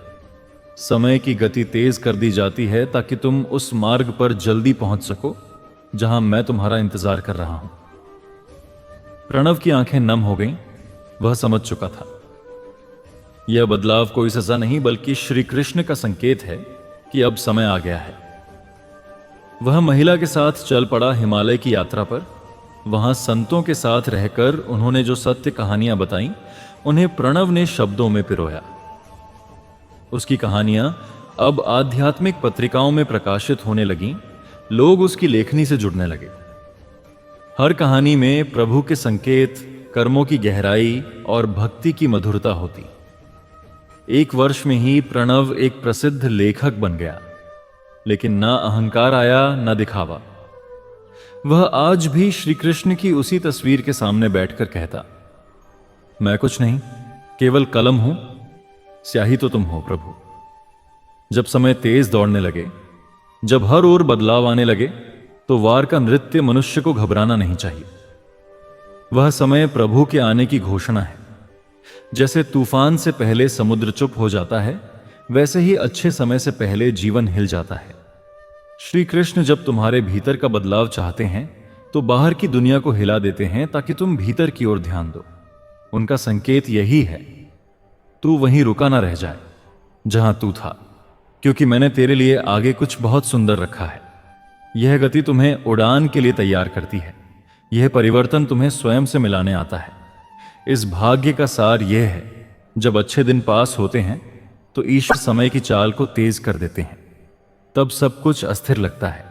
समय की गति तेज कर दी जाती है ताकि तुम उस मार्ग पर जल्दी पहुंच सको जहां मैं तुम्हारा इंतजार कर रहा हूं। प्रणव की आंखें नम हो गईं, वह समझ चुका था यह बदलाव कोई सजा नहीं बल्कि श्री कृष्ण का संकेत है कि अब समय आ गया है। वह महिला के साथ चल पड़ा हिमालय की यात्रा पर। वहां संतों के साथ रहकर उन्होंने जो सत्य कहानियां बताई उन्हें प्रणव ने शब्दों में पिरोया। उसकी कहानियां अब आध्यात्मिक पत्रिकाओं में प्रकाशित होने लगीं। लोग उसकी लेखनी से जुड़ने लगे। हर कहानी में प्रभु के संकेत, कर्मों की गहराई और भक्ति की मधुरता होती। एक वर्ष में ही प्रणव एक प्रसिद्ध लेखक बन गया, लेकिन ना अहंकार आया ना दिखावा। वह आज भी श्री कृष्ण की उसी तस्वीर के सामने बैठकर कहता, मैं कुछ नहीं, केवल कलम हूं, स्याही तो तुम हो प्रभु। जब समय तेज दौड़ने लगे, जब हर ओर बदलाव आने लगे, तो वार का नृत्य मनुष्य को घबराना नहीं चाहिए। वह समय प्रभु के आने की घोषणा है। जैसे तूफान से पहले समुद्र चुप हो जाता है, वैसे ही अच्छे समय से पहले जीवन हिल जाता है। श्री कृष्ण जब तुम्हारे भीतर का बदलाव चाहते हैं तो बाहर की दुनिया को हिला देते हैं ताकि तुम भीतर की ओर ध्यान दो। उनका संकेत यही है, तू वहीं रुका ना रह जाए जहां तू था, क्योंकि मैंने तेरे लिए आगे कुछ बहुत सुंदर रखा है। यह गति तुम्हें उड़ान के लिए तैयार करती है। यह परिवर्तन तुम्हें स्वयं से मिलाने आता है। इस भाग्य का सार यह है, जब अच्छे दिन पास होते हैं तो ईश्वर समय की चाल को तेज कर देते हैं। तब सब कुछ अस्थिर लगता है।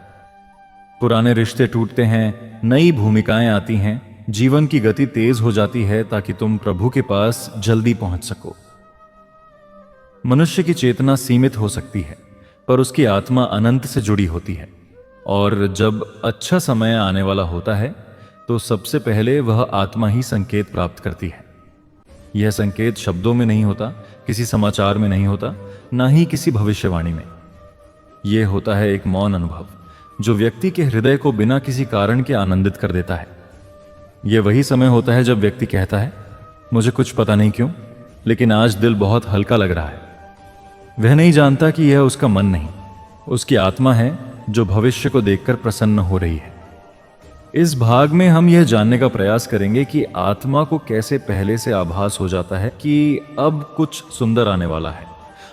पुराने रिश्ते टूटते हैं, नई भूमिकाएं आती हैं, जीवन की गति तेज हो जाती है ताकि तुम प्रभु के पास जल्दी पहुंच सको। मनुष्य की चेतना सीमित हो सकती है, पर उसकी आत्मा अनंत से जुड़ी होती है। और जब अच्छा समय आने वाला होता है तो सबसे पहले वह आत्मा ही संकेत प्राप्त करती है। यह संकेत शब्दों में नहीं होता, किसी समाचार में नहीं होता, ना ही किसी भविष्यवाणी में। यह होता है एक मौन अनुभव जो व्यक्ति के हृदय को बिना किसी कारण के आनंदित कर देता है। यह वही समय होता है जब व्यक्ति कहता है, मुझे कुछ पता नहीं क्यों, लेकिन आज दिल बहुत हल्का लग रहा है। वह नहीं जानता कि यह उसका मन नहीं, उसकी आत्मा है जो भविष्य को देखकर प्रसन्न हो रही है। इस भाग में हम यह जानने का प्रयास करेंगे कि आत्मा को कैसे पहले से आभास हो जाता है कि अब कुछ सुंदर आने वाला है,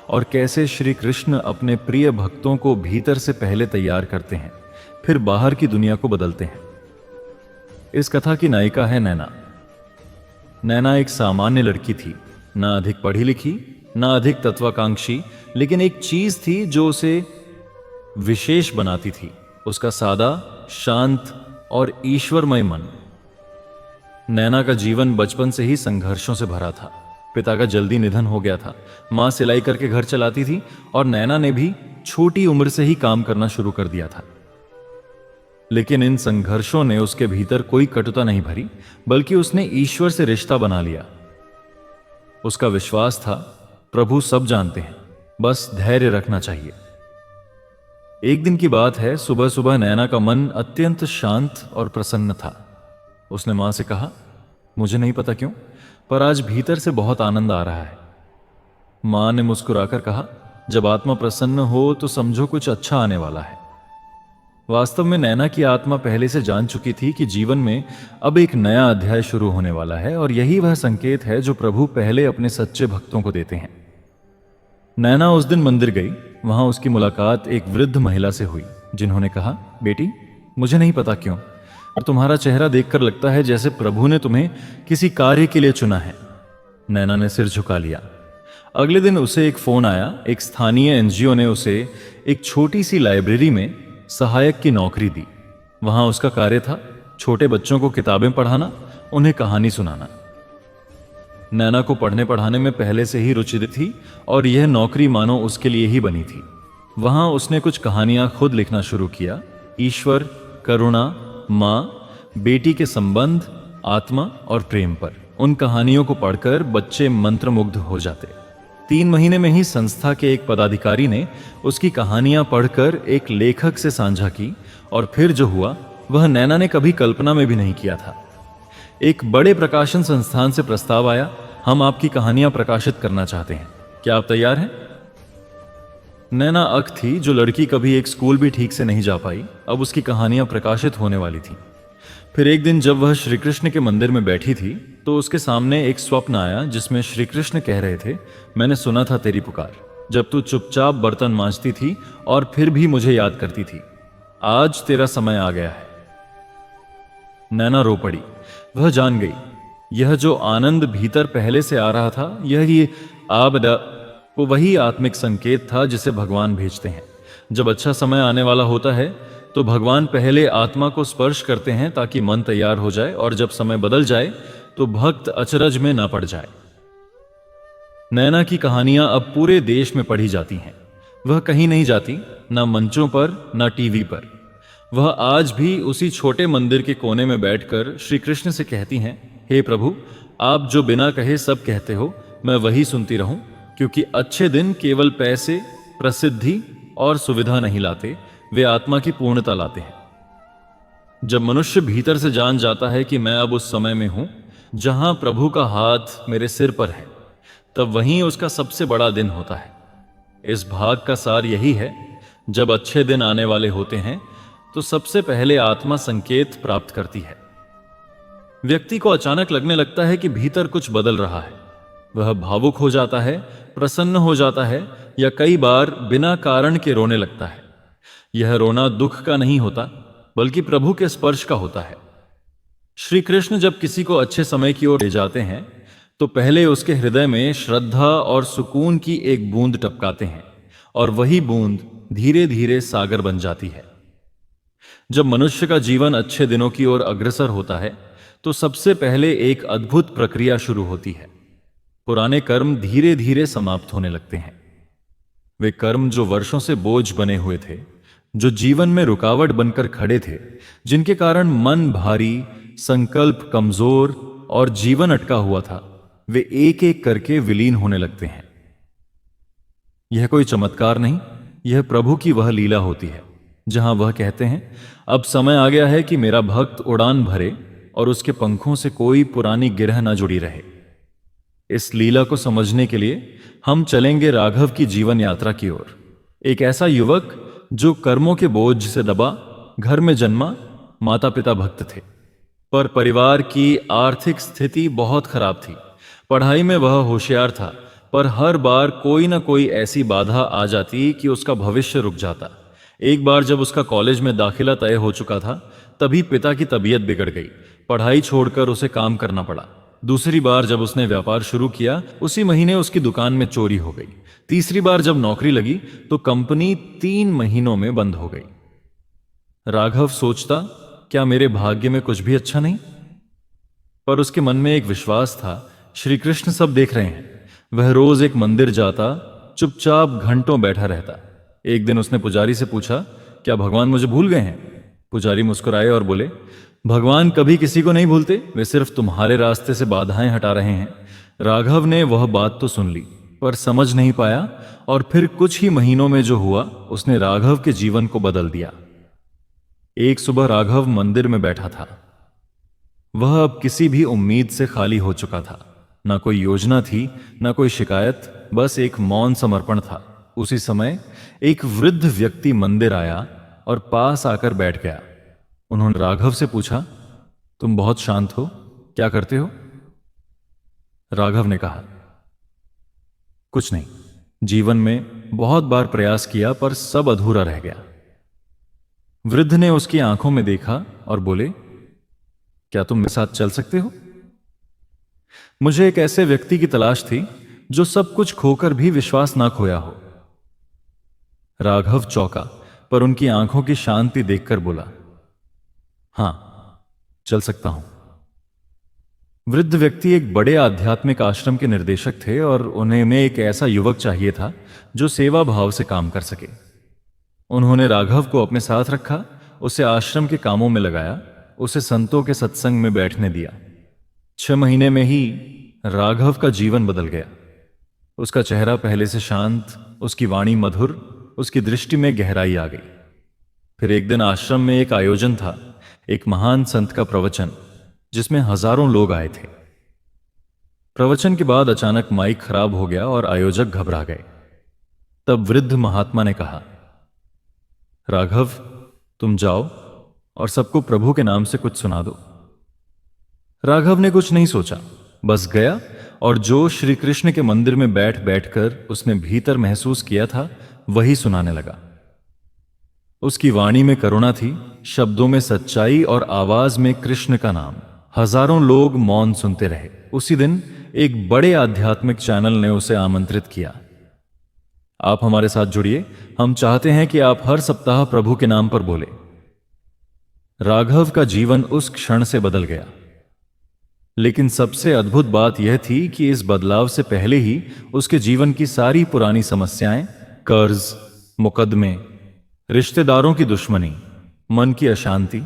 और कैसे श्री कृष्ण अपने प्रिय भक्तों को भीतर से पहले तैयार करते हैं, फिर बाहर की दुनिया को बदलते हैं। इस कथा की नायिका है नैना। नैना एक सामान्य लड़की थी, ना अधिक पढ़ी लिखी, ना अधिक तत्वाकांक्षी, लेकिन एक चीज थी जो उसे विशेष बनाती थी, उसका सादा, शांत और ईश्वरमय मन। नैना का जीवन बचपन से ही संघर्षों से भरा था। पिता का जल्दी निधन हो गया था, मां सिलाई करके घर चलाती थी, और नैना ने भी छोटी उम्र से ही काम करना शुरू कर दिया था। लेकिन इन संघर्षों ने उसके भीतर कोई कटुता नहीं भरी, बल्कि उसने ईश्वर से रिश्ता बना लिया। उसका विश्वास था, प्रभु सब जानते हैं, बस धैर्य रखना चाहिए। एक दिन की बात है, सुबह सुबह नैना का मन अत्यंत शांत और प्रसन्न था। उसने मां से कहा, मुझे नहीं पता क्यों, पर आज भीतर से बहुत आनंद आ रहा है। मां ने मुस्कुराकर कहा, जब आत्मा प्रसन्न हो तो समझो कुछ अच्छा आने वाला है। वास्तव में नैना की आत्मा पहले से जान चुकी थी कि जीवन में अब एक नया अध्याय शुरू होने वाला है, और यही वह संकेत है जो प्रभु पहले अपने सच्चे भक्तों को देते हैं। नैना उस दिन मंदिर गई। वहां उसकी मुलाकात एक वृद्ध महिला से हुई, जिन्होंने कहा, बेटी, मुझे नहीं पता क्यों, और तुम्हारा चेहरा देखकर लगता है जैसे प्रभु ने तुम्हें किसी कार्य के लिए चुना है। नैना ने सिर झुका लिया। अगले दिन उसे एक फोन आया। एक स्थानीय एनजीओ ने उसे एक छोटी सी लाइब्रेरी में सहायक की नौकरी दी। वहां उसका कार्य था छोटे बच्चों को किताबें पढ़ाना, उन्हें कहानी सुनाना। नैना को पढ़ने पढ़ाने में पहले से ही रुचि थी, और यह नौकरी मानो उसके लिए ही बनी थी। वहां उसने कुछ कहानियां खुद लिखना शुरू किया। ईश्वर, करुणा, मां, बेटी के संबंध, आत्मा और प्रेम पर। उन कहानियों को पढ़कर बच्चे मंत्रमुग्ध हो जाते। 3 महीने में ही संस्था के एक पदाधिकारी ने उसकी कहानियां पढ़कर एक लेखक से साझा की, और फिर जो हुआ वह नैना ने कभी कल्पना में भी नहीं किया था। एक बड़े प्रकाशन संस्थान से प्रस्ताव आया, हम आपकी कहानियां प्रकाशित करना चाहते हैं, क्या आप तैयार हैं? नैना अक थी, जो लड़की कभी एक स्कूल भी ठीक से नहीं जा पाई, अब उसकी कहानियां प्रकाशित होने वाली थी। फिर एक दिन जब वह श्री कृष्ण के मंदिर में बैठी थी तो उसके सामने एक स्वप्न आया जिसमें श्री कृष्ण कह रहे थे, मैंने सुना था तेरी पुकार, जब तू चुपचाप बर्तन मांजती थी और फिर भी मुझे याद करती थी। आज तेरा समय आ गया है। नैना रो पड़ी। वह जान गई, यह जो आनंद भीतर पहले से आ रहा था, यही वो वही आत्मिक संकेत था जिसे भगवान भेजते हैं। जब अच्छा समय आने वाला होता है तो भगवान पहले आत्मा को स्पर्श करते हैं ताकि मन तैयार हो जाए, और जब समय बदल जाए तो भक्त अचरज में ना पड़ जाए। नैना की कहानियां अब पूरे देश में पढ़ी जाती हैं। वह कहीं नहीं जाती, ना मंचों पर, ना टीवी पर। वह आज भी उसी छोटे मंदिर के कोने में बैठकर श्री कृष्ण से कहती हैं, हे प्रभु, आप जो बिना कहे सब कहते हो, मैं वही सुनती रहूं, क्योंकि अच्छे दिन केवल पैसे, प्रसिद्धि और सुविधा नहीं लाते, वे आत्मा की पूर्णता लाते हैं। जब मनुष्य भीतर से जान जाता है कि मैं अब उस समय में हूं जहां प्रभु का हाथ मेरे सिर पर है, तब वहीं उसका सबसे बड़ा दिन होता है। इस भाग का सार यही है, जब अच्छे दिन आने वाले होते हैं तो सबसे पहले आत्मा संकेत प्राप्त करती है। व्यक्ति को अचानक लगने लगता है कि भीतर कुछ बदल रहा है। वह भावुक हो जाता है, प्रसन्न हो जाता है, या कई बार बिना कारण के रोने लगता है। यह रोना दुख का नहीं होता, बल्कि प्रभु के स्पर्श का होता है। श्री कृष्ण जब किसी को अच्छे समय की ओर ले जाते हैं तो पहले उसके हृदय में श्रद्धा और सुकून की एक बूंद टपकाते हैं, और वही बूंद धीरे धीरे सागर बन जाती है। जब मनुष्य का जीवन अच्छे दिनों की ओर अग्रसर होता है तो सबसे पहले एक अद्भुत प्रक्रिया शुरू होती है। पुराने कर्म धीरे धीरे समाप्त होने लगते हैं। वे कर्म जो वर्षों से बोझ बने हुए थे, जो जीवन में रुकावट बनकर खड़े थे, जिनके कारण मन भारी, संकल्प कमजोर और जीवन अटका हुआ था, वे एक एक करके विलीन होने लगते हैं। यह कोई चमत्कार नहीं, यह प्रभु की वह लीला होती है जहां वह कहते हैं, अब समय आ गया है कि मेरा भक्त उड़ान भरे और उसके पंखों से कोई पुरानी गिरह न जुड़ी रहे। इस लीला को समझने के लिए हम चलेंगे राघव की जीवन यात्रा की ओर। एक ऐसा युवक जो कर्मों के बोझ से दबा, घर में जन्मा, माता पिता भक्त थे, पर परिवार की आर्थिक स्थिति बहुत खराब थी। पढ़ाई में वह होशियार था, पर हर बार कोई ना कोई ऐसी बाधा आ जाती कि उसका भविष्य रुक जाता। एक बार जब उसका कॉलेज में दाखिला तय हो चुका था, तभी पिता की तबीयत बिगड़ गई। पढ़ाई छोड़कर उसे काम करना पड़ा। दूसरी बार जब उसने व्यापार शुरू किया, उसी महीने उसकी दुकान में चोरी हो गई। तीसरी बार जब नौकरी लगी तो कंपनी 3 महीनों में बंद हो गई। राघव सोचता, क्या मेरे भाग्य में कुछ भी अच्छा नहीं? पर उसके मन में एक विश्वास था, श्री कृष्ण सब देख रहे हैं। वह रोज एक मंदिर जाता, चुपचाप घंटों बैठा रहता। एक दिन उसने पुजारी से पूछा, क्या भगवान मुझे भूल गए हैं? पुजारी मुस्कुराए और बोले, भगवान कभी किसी को नहीं भूलते, वे सिर्फ तुम्हारे रास्ते से बाधाएं हटा रहे हैं। राघव ने वह बात तो सुन ली, पर समझ नहीं पाया, और फिर कुछ ही महीनों में जो हुआ उसने राघव के जीवन को बदल दिया। एक सुबह राघव मंदिर में बैठा था। वह अब किसी भी उम्मीद से खाली हो चुका था। ना कोई योजना थी, ना कोई शिकायत, बस एक मौन समर्पण था। उसी समय एक वृद्ध व्यक्ति मंदिर आया और पास आकर बैठ गया। उन्होंने राघव से पूछा, तुम बहुत शांत हो, क्या करते हो? राघव ने कहा, कुछ नहीं, जीवन में बहुत बार प्रयास किया पर सब अधूरा रह गया। वृद्ध ने उसकी आंखों में देखा और बोले, क्या तुम मेरे साथ चल सकते हो? मुझे एक ऐसे व्यक्ति की तलाश थी जो सब कुछ खोकर भी विश्वास ना खोया हो। राघव चौंका, पर उनकी आंखों की शांति देखकर बोला, हां, चल सकता हूं। वृद्ध व्यक्ति एक बड़े आध्यात्मिक आश्रम के निर्देशक थे और उन्हें एक ऐसा युवक चाहिए था जो सेवा भाव से काम कर सके। उन्होंने राघव को अपने साथ रखा, उसे आश्रम के कामों में लगाया, उसे संतों के सत्संग में बैठने दिया। 6 महीने में ही राघव का जीवन बदल गया। उसका चेहरा पहले से शांत, उसकी वाणी मधुर, उसकी दृष्टि में गहराई आ गई। फिर एक दिन आश्रम में एक आयोजन था, एक महान संत का प्रवचन, जिसमें हजारों लोग आए थे। प्रवचन के बाद अचानक माइक खराब हो गया और आयोजक घबरा गए। तब वृद्ध महात्मा ने कहा, राघव, तुम जाओ और सबको प्रभु के नाम से कुछ सुना दो। राघव ने कुछ नहीं सोचा, बस गया और जो श्री कृष्ण के मंदिर में बैठ बैठकर उसने भीतर महसूस किया था, वही सुनाने लगा। उसकी वाणी में करुणा थी, शब्दों में सच्चाई और आवाज में कृष्ण का नाम। हजारों लोग मौन सुनते रहे। उसी दिन एक बड़े आध्यात्मिक चैनल ने उसे आमंत्रित किया। आप हमारे साथ जुड़िए, हम चाहते हैं कि आप हर सप्ताह प्रभु के नाम पर बोले। राघव का जीवन उस क्षण से बदल गया। लेकिन सबसे अद्भुत बात यह थी कि इस बदलाव से पहले ही उसके जीवन की सारी पुरानी समस्याएं, कर्ज, मुकदमे, रिश्तेदारों की दुश्मनी, मन की अशांति,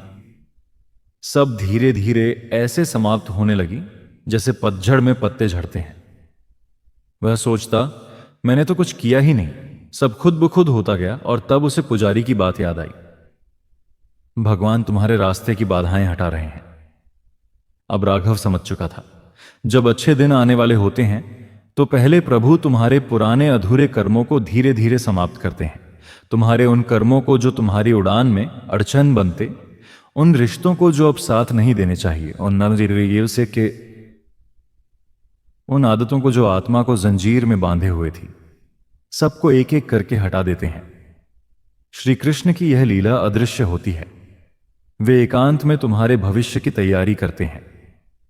सब धीरे धीरे ऐसे समाप्त होने लगी जैसे पतझड़ में पत्ते झड़ते हैं। वह सोचता, मैंने तो कुछ किया ही नहीं, सब खुद ब खुद होता गया। और तब उसे पुजारी की बात याद आई। भगवान तुम्हारे रास्ते की बाधाएं हटा रहे हैं। अब राघव समझ चुका था, जब अच्छे दिन आने वाले होते हैं तो पहले प्रभु तुम्हारे पुराने अधूरे कर्मों को धीरे धीरे समाप्त करते हैं। तुम्हारे उन कर्मों को जो तुम्हारी उड़ान में अड़चन बनते, उन रिश्तों को जो अब साथ नहीं देने चाहिए, और नजरिए से के उन आदतों को जो आत्मा को जंजीर में बांधे हुए थी, सबको एक एक करके हटा देते हैं। श्री कृष्ण की यह लीला अदृश्य होती है। वे एकांत में तुम्हारे भविष्य की तैयारी करते हैं।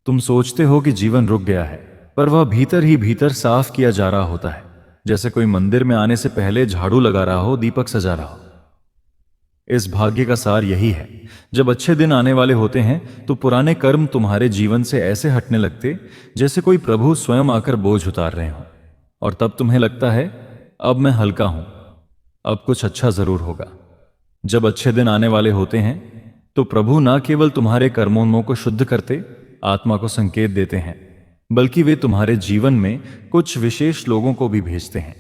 तुम सोचते हो कि जीवन रुक गया है, पर वह भीतर ही भीतर साफ किया जा रहा होता है, जैसे कोई मंदिर में आने से पहले झाड़ू लगा रहा हो, दीपक सजा रहा हो। इस भाग्य का सार यही है, जब अच्छे दिन आने वाले होते हैं तो पुराने कर्म तुम्हारे जीवन से ऐसे हटने लगते जैसे कोई प्रभु स्वयं आकर बोझ उतार रहे हो। और तब तुम्हें लगता है, अब मैं हल्का हूं, अब कुछ अच्छा जरूर होगा। जब अच्छे दिन आने वाले होते हैं तो प्रभु ना केवल तुम्हारे कर्मों को शुद्ध करते, आत्मा को संकेत देते हैं, बल्कि वे तुम्हारे जीवन में कुछ विशेष लोगों को भी भेजते हैं।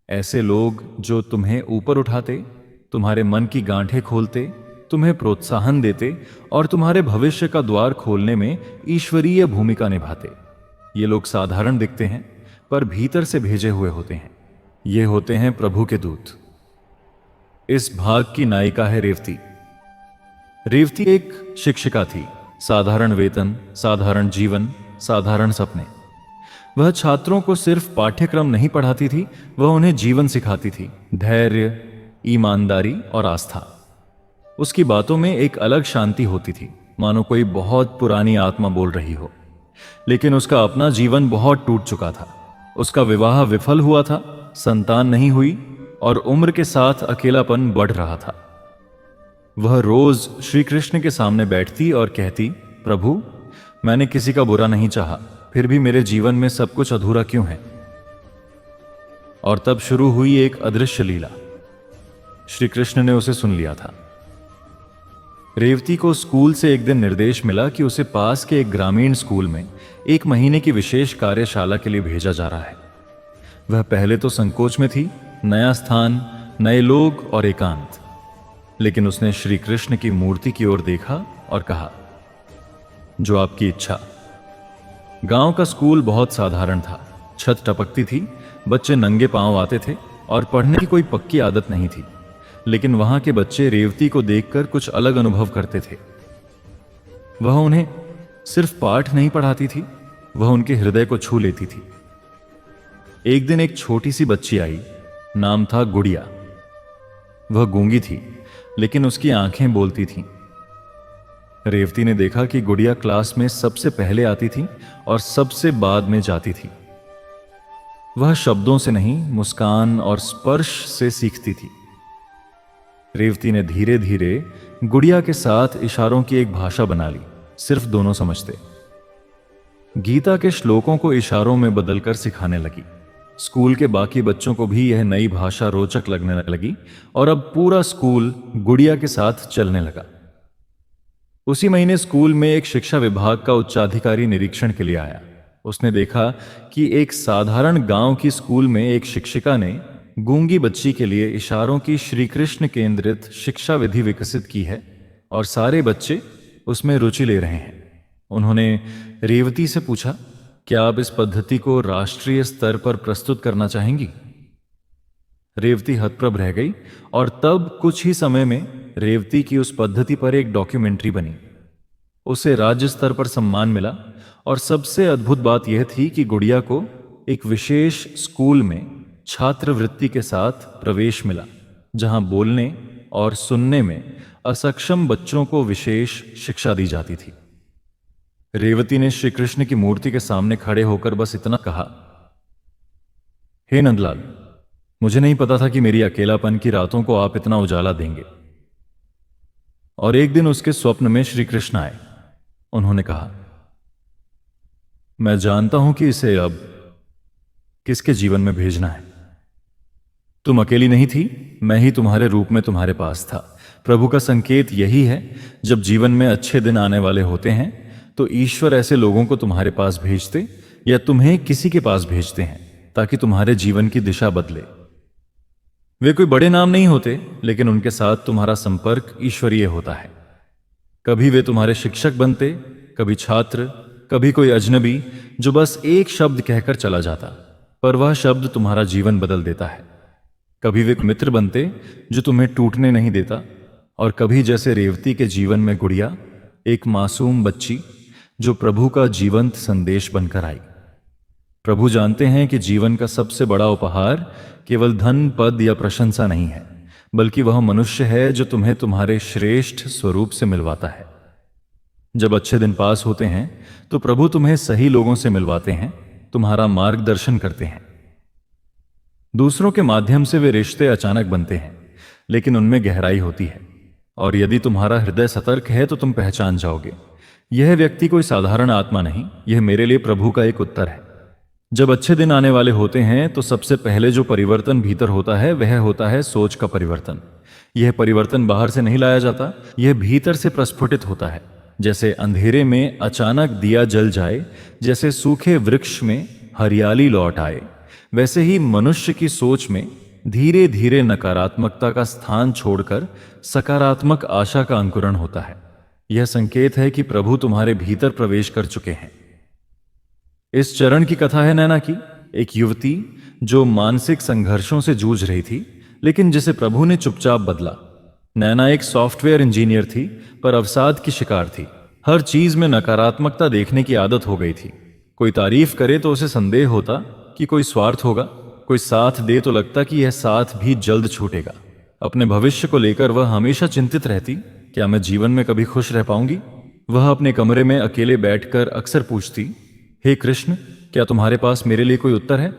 ऐसे लोग जो तुम्हें ऊपर उठाते, तुम्हारे मन की गांठें खोलते, तुम्हें प्रोत्साहन देते और तुम्हारे भविष्य का द्वार खोलने में ईश्वरीय भूमिका निभाते। ये लोग साधारण दिखते हैं, पर भीतर से भेजे हुए होते हैं। ये होते हैं प्रभु के दूत। इस भाग की नायिका है रेवती। रेवती एक शिक्षिका थी। साधारण वेतन, साधारण जीवन, साधारण सपने। वह छात्रों को सिर्फ पाठ्यक्रम नहीं पढ़ाती थी, वह उन्हें जीवन सिखाती थी, धैर्य, ईमानदारी और आस्था। उसकी बातों में एक अलग शांति होती थी, मानो कोई बहुत पुरानी आत्मा बोल रही हो। लेकिन उसका अपना जीवन बहुत टूट चुका था। उसका विवाह विफल हुआ था, संतान नहीं हुई और उम्र के साथ अकेलापन बढ़ रहा था। वह रोज श्री कृष्ण के सामने बैठती और कहती, प्रभु, मैंने किसी का बुरा नहीं चाहा, फिर भी मेरे जीवन में सब कुछ अधूरा क्यों है? और तब शुरू हुई एक अदृश्य लीला। श्री कृष्ण ने उसे सुन लिया था। रेवती को स्कूल से एक दिन निर्देश मिला कि उसे पास के एक ग्रामीण स्कूल में 1 महीने की विशेष कार्यशाला के लिए भेजा जा रहा है। वह पहले तो संकोच में थी, नया स्थान, नए लोग और एकांत। लेकिन उसने श्री कृष्ण की मूर्ति की ओर देखा और कहा, जो आपकी इच्छा। गांव का स्कूल बहुत साधारण था। छत टपकती थी, बच्चे नंगे पांव आते थे और पढ़ने की कोई पक्की आदत नहीं थी। लेकिन वहां के बच्चे रेवती को देखकर कुछ अलग अनुभव करते थे। वह उन्हें सिर्फ पाठ नहीं पढ़ाती थी, वह उनके हृदय को छू लेती थी। एक दिन एक छोटी सी बच्ची आई, नाम था गुड़िया। वह गूंगी थी, लेकिन उसकी आंखें बोलती थीं। रेवती ने देखा कि गुड़िया क्लास में सबसे पहले आती थी और सबसे बाद में जाती थी। वह शब्दों से नहीं, मुस्कान और स्पर्श से सीखती थी। रेवती ने धीरे धीरे गुड़िया के साथ इशारों की एक भाषा बना ली, सिर्फ दोनों समझते। गीता के श्लोकों को इशारों में बदलकर सिखाने लगी। स्कूल के बाकी बच्चों को भी यह नई भाषा रोचक लगने लगी और अब पूरा स्कूल गुड़िया के साथ चलने लगा। उसी महीने स्कूल में एक शिक्षा विभाग का उच्चाधिकारी निरीक्षण के लिए आया। उसने देखा कि एक साधारण गांव की स्कूल में एक शिक्षिका ने गूंगी बच्ची के लिए इशारों की श्री कृष्ण केंद्रित शिक्षा विधि विकसित की है और सारे बच्चे उसमें रुचि ले रहे हैं। उन्होंने रेवती से पूछा, क्या आप इस पद्धति को राष्ट्रीय स्तर पर प्रस्तुत करना चाहेंगी? रेवती हतप्रभ रह गई और तब कुछ ही समय में रेवती की उस पद्धति पर एक डॉक्यूमेंट्री बनी। उसे राज्य स्तर पर सम्मान मिला और सबसे अद्भुत बात यह थी कि गुड़िया को एक विशेष स्कूल में छात्रवृत्ति के साथ प्रवेश मिला, जहां बोलने और सुनने में असक्षम बच्चों को विशेष शिक्षा दी जाती थी। रेवती ने श्री कृष्ण की मूर्ति के सामने खड़े होकर बस इतना कहा, हे नंदलाल, मुझे नहीं पता था कि मेरी अकेलापन की रातों को आप इतना उजाला देंगे। और एक दिन उसके स्वप्न में श्री कृष्ण आए। उन्होंने कहा, मैं जानता हूं कि इसे अब किसके जीवन में भेजना है। तुम अकेली नहीं थी, मैं ही तुम्हारे रूप में तुम्हारे पास था। प्रभु का संकेत यही है, जब जीवन में अच्छे दिन आने वाले होते हैं तो ईश्वर ऐसे लोगों को तुम्हारे पास भेजते या तुम्हें किसी के पास भेजते हैं ताकि तुम्हारे जीवन की दिशा बदले। वे कोई बड़े नाम नहीं होते, लेकिन उनके साथ तुम्हारा संपर्क ईश्वरीय होता है। कभी वे तुम्हारे शिक्षक बनते, कभी छात्र, कभी कोई अजनबी जो बस एक शब्द कहकर चला जाता, पर वह शब्द तुम्हारा जीवन बदल देता है। कभी वे मित्र बनते जो तुम्हें टूटने नहीं देता, और कभी जैसे रेवती के जीवन में गुड़िया, एक मासूम बच्ची जो प्रभु का जीवंत संदेश बनकर आई। प्रभु जानते हैं कि जीवन का सबसे बड़ा उपहार केवल धन, पद या प्रशंसा नहीं है, बल्कि वह मनुष्य है जो तुम्हें तुम्हारे श्रेष्ठ स्वरूप से मिलवाता है। जब अच्छे दिन पास होते हैं तो प्रभु तुम्हें सही लोगों से मिलवाते हैं, तुम्हारा मार्गदर्शन करते हैं। दूसरों के माध्यम से वे रिश्ते अचानक बनते हैं, लेकिन उनमें गहराई होती है, और यदि तुम्हारा हृदय सतर्क है तो तुम पहचान जाओगे, यह व्यक्ति कोई साधारण आत्मा नहीं, यह मेरे लिए प्रभु का एक उत्तर है। जब अच्छे दिन आने वाले होते हैं तो सबसे पहले जो परिवर्तन भीतर होता है वह होता है सोच का परिवर्तन। यह परिवर्तन बाहर से नहीं लाया जाता, यह भीतर से प्रस्फुटित होता है। जैसे अंधेरे में अचानक दिया जल जाए, जैसे सूखे वृक्ष में हरियाली लौट आए, वैसे ही मनुष्य की सोच में धीरे धीरे नकारात्मकता का स्थान छोड़कर सकारात्मक आशा का अंकुरण होता है। यह संकेत है कि प्रभु तुम्हारे भीतर प्रवेश कर चुके हैं। इस चरण की कथा है नैना की, एक युवती जो मानसिक संघर्षों से जूझ रही थी, लेकिन जिसे प्रभु ने चुपचाप बदला। नैना एक सॉफ्टवेयर इंजीनियर थी, पर अवसाद की शिकार थी। हर चीज में नकारात्मकता देखने की आदत हो गई थी। कोई तारीफ करे तो उसे संदेह होता कि कोई स्वार्थ होगा, कोई साथ दे तो लगता कि यह साथ भी जल्द छूटेगा। अपने भविष्य को लेकर वह हमेशा चिंतित रहती, क्या मैं जीवन में कभी खुश रह पाऊंगी? वह अपने कमरे में अकेले बैठकर अक्सर पूछती, हे कृष्ण, क्या तुम्हारे पास मेरे लिए कोई उत्तर है?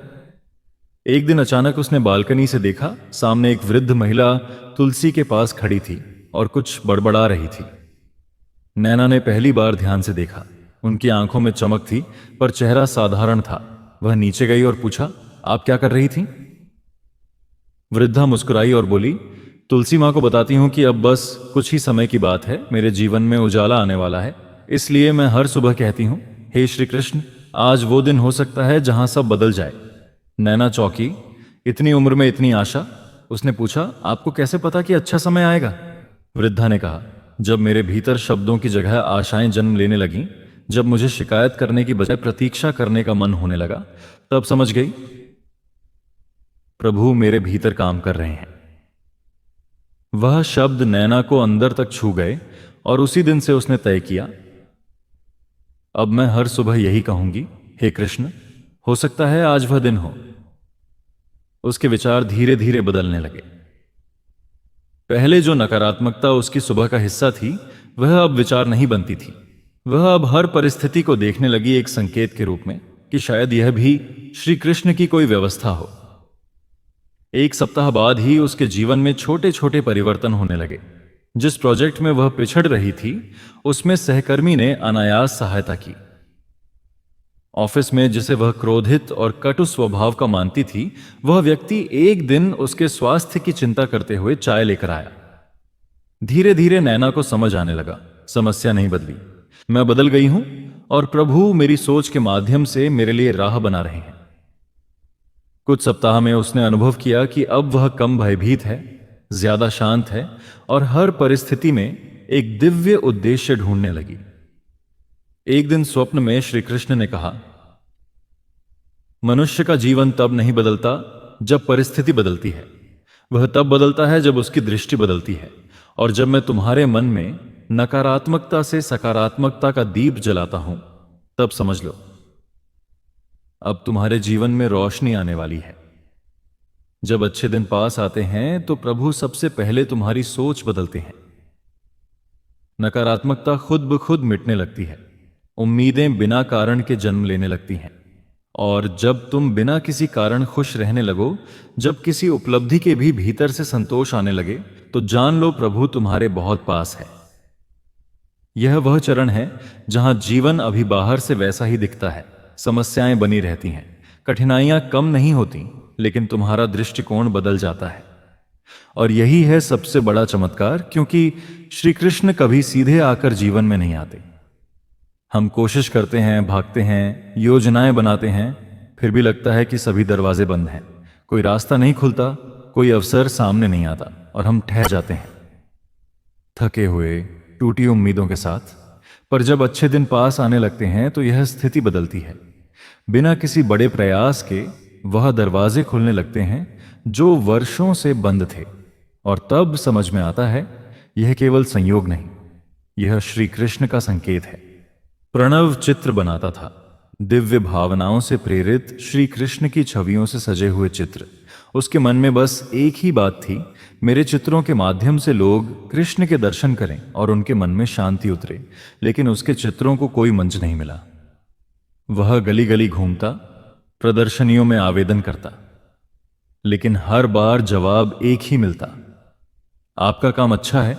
एक दिन अचानक उसने बालकनी से देखा, सामने एक वृद्ध महिला तुलसी के पास खड़ी थी और कुछ बड़बड़ा रही थी। नैना ने पहली बार ध्यान से देखा। उनकी आंखों में चमक थी, पर चेहरा साधारण था। वह नीचे गई और पूछा, आप क्या कर रही थी? वृद्धा मुस्कुराई और बोली, तुलसी माँ को बताती हूं कि अब बस कुछ ही समय की बात है, मेरे जीवन में उजाला आने वाला है, इसलिए मैं हर सुबह कहती हूं, हे श्री कृष्ण, आज वो दिन हो सकता है जहां सब बदल जाए। नैना चौंकी, इतनी उम्र में इतनी आशा? उसने पूछा, आपको कैसे पता कि अच्छा समय आएगा? वृद्धा ने कहा, जब मेरे भीतर शब्दों की जगह आशाएं जन्म लेने लगीं, जब मुझे शिकायत करने की बजाय प्रतीक्षा करने का मन होने लगा, तब समझ गई प्रभु मेरे भीतर काम कर रहे हैं। वह शब्द नैना को अंदर तक छू गए और उसी दिन से उसने तय किया, अब मैं हर सुबह यही कहूंगी, हे कृष्ण, हो सकता है आज वह दिन हो। उसके विचार धीरे धीरे बदलने लगे। पहले जो नकारात्मकता उसकी सुबह का हिस्सा थी, वह अब विचार नहीं बनती थी। वह अब हर परिस्थिति को देखने लगी एक संकेत के रूप में कि शायद यह भी श्री कृष्ण की कोई व्यवस्था हो। एक सप्ताह बाद ही उसके जीवन में छोटे छोटे परिवर्तन होने लगे। जिस प्रोजेक्ट में वह पिछड़ रही थी, उसमें सहकर्मी ने अनायास सहायता की। ऑफिस में जिसे वह क्रोधित और कटु स्वभाव का मानती थी, वह व्यक्ति एक दिन उसके स्वास्थ्य की चिंता करते हुए चाय लेकर आया। धीरे धीरे नैना को समझ आने लगा, समस्या नहीं बदली, मैं बदल गई हूं और प्रभु मेरी सोच के माध्यम से मेरे लिए राह बना रहे हैं। कुछ सप्ताह में उसने अनुभव किया कि अब वह कम भयभीत है, ज्यादा शांत है और हर परिस्थिति में एक दिव्य उद्देश्य ढूंढने लगी। एक दिन स्वप्न में श्री कृष्ण ने कहा, मनुष्य का जीवन तब नहीं बदलता जब परिस्थिति बदलती है, वह तब बदलता है जब उसकी दृष्टि बदलती है। और जब मैं तुम्हारे मन में नकारात्मकता से सकारात्मकता का दीप जलाता हूं, तब समझ लो अब तुम्हारे जीवन में रोशनी आने वाली है। जब अच्छे दिन पास आते हैं तो प्रभु सबसे पहले तुम्हारी सोच बदलते हैं। नकारात्मकता खुद ब खुद मिटने लगती है, उम्मीदें बिना कारण के जन्म लेने लगती हैं। और जब तुम बिना किसी कारण खुश रहने लगो, जब किसी उपलब्धि के भी भीतर से संतोष आने लगे, तो जान लो प्रभु तुम्हारे बहुत पास है। यह वह चरण है जहां जीवन अभी बाहर से वैसा ही दिखता है, समस्याएं बनी रहती हैं, कठिनाइयां कम नहीं होती, लेकिन तुम्हारा दृष्टिकोण बदल जाता है। और यही है सबसे बड़ा चमत्कार, क्योंकि श्री कृष्ण कभी सीधे आकर जीवन में नहीं आते। हम कोशिश करते हैं, भागते हैं, योजनाएं बनाते हैं, फिर भी लगता है कि सभी दरवाजे बंद हैं, कोई रास्ता नहीं खुलता, कोई अवसर सामने नहीं आता और हम ठहर जाते हैं, थके हुए, टूटी उम्मीदों के साथ। पर जब अच्छे दिन पास आने लगते हैं तो यह स्थिति बदलती है। बिना किसी बड़े प्रयास के वह दरवाजे खुलने लगते हैं जो वर्षों से बंद थे। और तब समझ में आता है यह केवल संयोग नहीं, यह श्री कृष्ण का संकेत है। प्रणव चित्र बनाता था, दिव्य भावनाओं से प्रेरित श्री कृष्ण की छवियों से सजे हुए चित्र। उसके मन में बस एक ही बात थी, मेरे चित्रों के माध्यम से लोग कृष्ण के दर्शन करें और उनके मन में शांति उतरे। लेकिन उसके चित्रों को कोई मंच नहीं मिला। वह गली गली घूमता, प्रदर्शनियों में आवेदन करता, लेकिन हर बार जवाब एक ही मिलता, आपका काम अच्छा है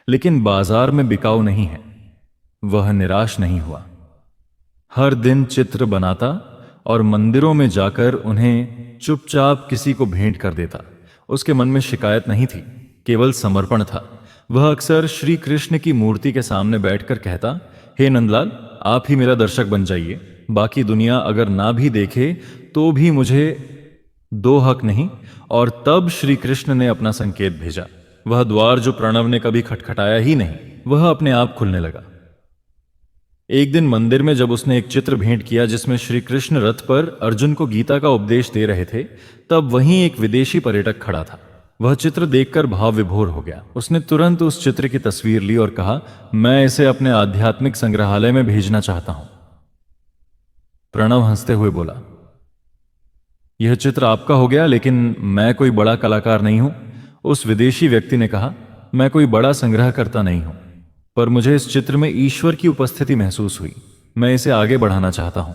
लेकिन बाजार में बिकाऊ नहीं है। वह निराश नहीं हुआ, हर दिन चित्र बनाता और मंदिरों में जाकर उन्हें चुपचाप किसी को भेंट कर देता। उसके मन में शिकायत नहीं थी, केवल समर्पण था। वह अक्सर श्री कृष्ण की मूर्ति के सामने बैठकर कहता, हे नंदलाल, आप ही मेरा दर्शक बन जाइए, बाकी दुनिया अगर ना भी देखे तो भी मुझे दो हक नहीं। और तब श्री कृष्ण ने अपना संकेत भेजा। वह द्वार जो प्रणव ने कभी खटखटाया ही नहीं, वह अपने आप खुलने लगा। एक दिन मंदिर में जब उसने एक चित्र भेंट किया जिसमें श्री कृष्ण रथ पर अर्जुन को गीता का उपदेश दे रहे थे, तब वहीं एक विदेशी पर्यटक खड़ा था। वह चित्र देखकर भाव विभोर हो गया। उसने तुरंत उस चित्र की तस्वीर ली और कहा, मैं इसे अपने आध्यात्मिक संग्रहालय में भेजना चाहता हूं। प्रणव हंसते हुए बोला, यह चित्र आपका हो गया, लेकिन मैं कोई बड़ा कलाकार नहीं हूं। उस विदेशी व्यक्ति ने कहा, मैं कोई बड़ा संग्रह करता नहीं हूं, पर मुझे इस चित्र में ईश्वर की उपस्थिति महसूस हुई, मैं इसे आगे बढ़ाना चाहता हूं।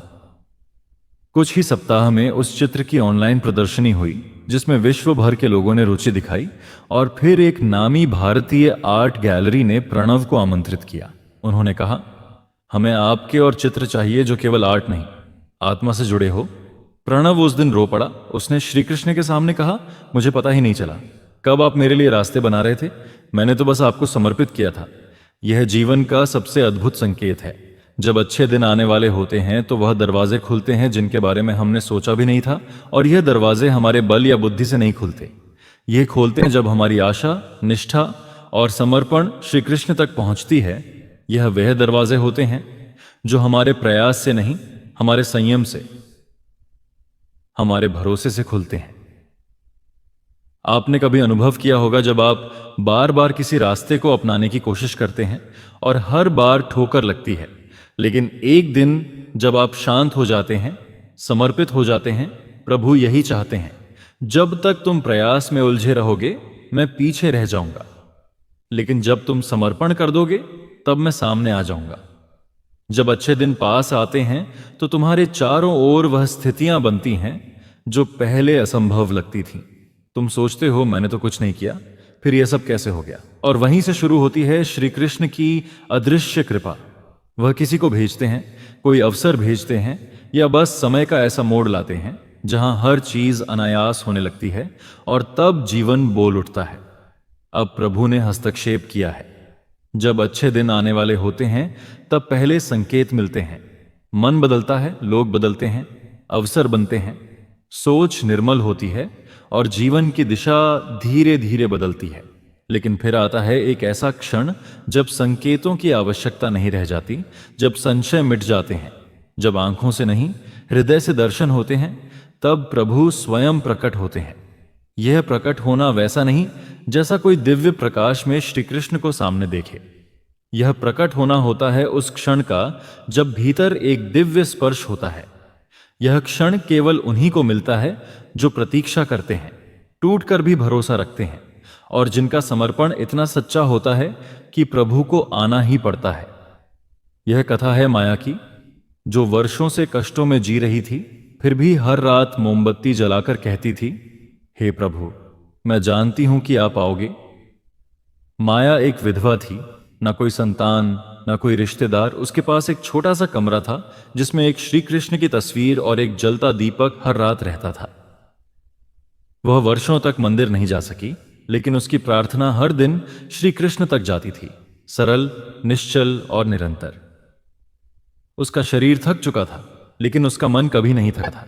कुछ ही सप्ताह में उस चित्र की ऑनलाइन प्रदर्शनी हुई जिसमें विश्व भर के लोगों ने रुचि दिखाई। और फिर एक नामी भारतीय आर्ट गैलरी ने प्रणव को आमंत्रित किया। उन्होंने कहा, हमें आपके और चित्र चाहिए जो केवल आर्ट नहीं, आत्मा से जुड़े हो। प्रणव उस दिन रो पड़ा। उसने श्री कृष्ण के सामने कहा, मुझे पता ही नहीं चला कब आप मेरे लिए रास्ते बना रहे थे, मैंने तो बस आपको समर्पित किया था। यह जीवन का सबसे अद्भुत संकेत है। जब अच्छे दिन आने वाले होते हैं तो वह दरवाजे खुलते हैं जिनके बारे में हमने सोचा भी नहीं था। और यह दरवाजे हमारे बल या बुद्धि से नहीं खुलते, यह खोलते हैं जब हमारी आशा, निष्ठा और समर्पण श्री कृष्ण तक पहुंचती है। यह वह दरवाजे होते हैं जो हमारे प्रयास से नहीं, हमारे संयम से, हमारे भरोसे से खुलते हैं। आपने कभी अनुभव किया होगा जब आप बार बार किसी रास्ते को अपनाने की कोशिश करते हैं और हर बार ठोकर लगती है, लेकिन एक दिन जब आप शांत हो जाते हैं, समर्पित हो जाते हैं। प्रभु यही चाहते हैं, जब तक तुम प्रयास में उलझे रहोगे मैं पीछे रह जाऊंगा, लेकिन जब तुम समर्पण कर दोगे तब मैं सामने आ जाऊंगा। जब अच्छे दिन पास आते हैं तो तुम्हारे चारों ओर वह स्थितियां बनती हैं जो पहले असंभव लगती थीं। तुम सोचते हो मैंने तो कुछ नहीं किया, फिर यह सब कैसे हो गया। और वहीं से शुरू होती है श्री कृष्ण की अदृश्य कृपा। वह किसी को भेजते हैं, कोई अवसर भेजते हैं, या बस समय का ऐसा मोड़ लाते हैं जहां हर चीज अनायास होने लगती है। और तब जीवन बोल उठता है, अब प्रभु ने हस्तक्षेप किया है। जब अच्छे दिन आने वाले होते हैं तब पहले संकेत मिलते हैं। मन बदलता है, लोग बदलते हैं, अवसर बनते हैं, सोच निर्मल होती है और जीवन की दिशा धीरे धीरे बदलती है। लेकिन फिर आता है एक ऐसा क्षण जब संकेतों की आवश्यकता नहीं रह जाती, जब संशय मिट जाते हैं, जब आंखों से नहीं हृदय से दर्शन होते हैं, तब प्रभु स्वयं प्रकट होते हैं। यह प्रकट होना वैसा नहीं जैसा कोई दिव्य प्रकाश में श्री कृष्ण को सामने देखे। यह प्रकट होना होता है उस क्षण का जब भीतर एक दिव्य स्पर्श होता है। यह क्षण केवल उन्हीं को मिलता है जो प्रतीक्षा करते हैं, टूट कर भी भरोसा रखते हैं और जिनका समर्पण इतना सच्चा होता है कि प्रभु को आना ही पड़ता है। यह कथा है माया की, जो वर्षों से कष्टों में जी रही थी, फिर भी हर रात मोमबत्ती जलाकर कहती थी, हे प्रभु, मैं जानती हूं कि आप आओगे। माया एक विधवा थी, ना कोई संतान, ना कोई रिश्तेदार। उसके पास एक छोटा सा कमरा था जिसमें एक श्री कृष्ण की तस्वीर और एक जलता दीपक हर रात रहता था। वह वर्षों तक मंदिर नहीं जा सकी, लेकिन उसकी प्रार्थना हर दिन श्री कृष्ण तक जाती थी, सरल, निश्चल और निरंतर। उसका शरीर थक चुका था, लेकिन उसका मन कभी नहीं थका था।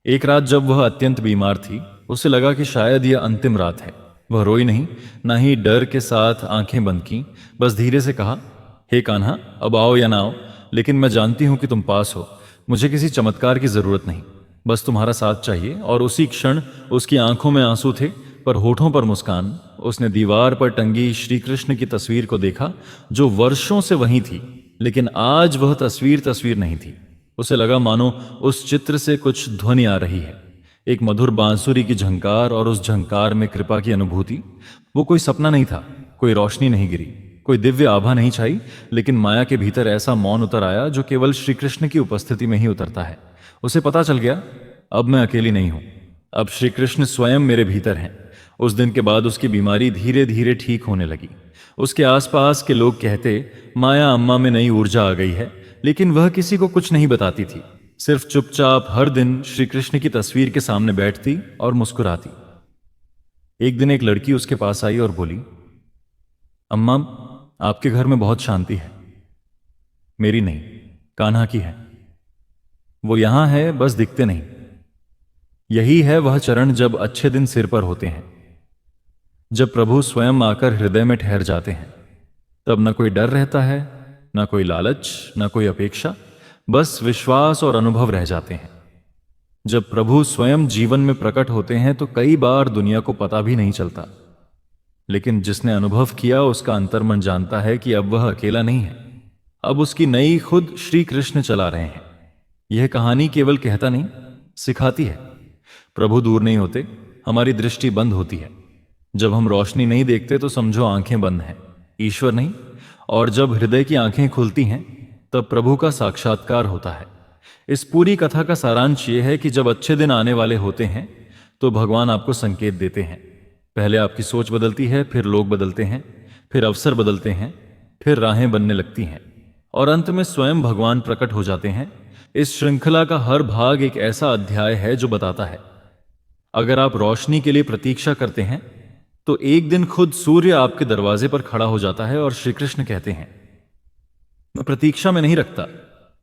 एक रात जब वह अत्यंत बीमार थी, उसे लगा कि शायद यह अंतिम रात है। वह रोई नहीं, ना ही डर के साथ आंखें बंद की, बस धीरे से कहा, हे कान्हा, अब आओ या ना आओ, लेकिन मैं जानती हूं कि तुम पास हो। मुझे किसी चमत्कार की जरूरत नहीं, बस तुम्हारा साथ चाहिए। और उसी क्षण उसकी आंखों में आंसू थे, पर होठों पर मुस्कान। उसने दीवार पर टंगी श्री कृष्ण की तस्वीर को देखा, जो वर्षों से वहीं थी, लेकिन आज वह तस्वीर नहीं थी। उसे लगा मानो उस चित्र से कुछ ध्वनि आ रही है, एक मधुर बांसुरी की झंकार, और उस झंकार में कृपा की अनुभूति। वो कोई सपना नहीं था, कोई रोशनी नहीं गिरी, कोई दिव्य आभा नहीं छाई, लेकिन माया के भीतर ऐसा मौन उतर आया जो केवल श्री कृष्ण की उपस्थिति में ही उतरता है। उसे पता चल गया, अब मैं अकेली नहीं हूं, अब श्री कृष्ण स्वयं मेरे भीतर हैं। उस दिन के बाद उसकी बीमारी धीरे धीरे ठीक होने लगी। उसके आसपास के लोग कहते, माया अम्मा में नई ऊर्जा आ गई है, लेकिन वह किसी को कुछ नहीं बताती थी, सिर्फ चुपचाप हर दिन श्री कृष्ण की तस्वीर के सामने बैठती और मुस्कुराती। एक दिन एक लड़की उसके पास आई और बोली, अम्मा, आपके घर में बहुत शांति है। मेरी नहीं, कान्हा की है। वो यहां है, बस दिखते नहीं। यही है वह चरण जब अच्छे दिन सिर पर होते हैं, जब प्रभु स्वयं आकर हृदय में ठहर जाते हैं। तब न कोई डर रहता है, न कोई लालच, न कोई अपेक्षा, बस विश्वास और अनुभव रह जाते हैं। जब प्रभु स्वयं जीवन में प्रकट होते हैं तो कई बार दुनिया को पता भी नहीं चलता, लेकिन जिसने अनुभव किया उसका अंतर्मन जानता है कि अब वह अकेला नहीं है, अब उसकी नई खुद श्री कृष्ण चला रहे हैं। यह कहानी केवल कहता नहीं, सिखाती है। प्रभु दूर नहीं होते, हमारी दृष्टि बंद होती है। जब हम रोशनी नहीं देखते तो समझो आंखें बंद हैं, ईश्वर नहीं। और जब हृदय की आंखें खुलती हैं तब प्रभु का साक्षात्कार होता है। इस पूरी कथा का सारांश ये है कि जब अच्छे दिन आने वाले होते हैं तो भगवान आपको संकेत देते हैं। पहले आपकी सोच बदलती है, फिर लोग बदलते हैं, फिर अवसर बदलते हैं, फिर राहें बनने लगती हैं, और अंत में स्वयं भगवान प्रकट हो जाते हैं। इस श्रृंखला का हर भाग एक ऐसा अध्याय है जो बताता है, अगर आप रोशनी के लिए प्रतीक्षा करते हैं तो एक दिन खुद सूर्य आपके दरवाजे पर खड़ा हो जाता है। और श्री कृष्ण कहते हैं, मैं प्रतीक्षा में नहीं रखता,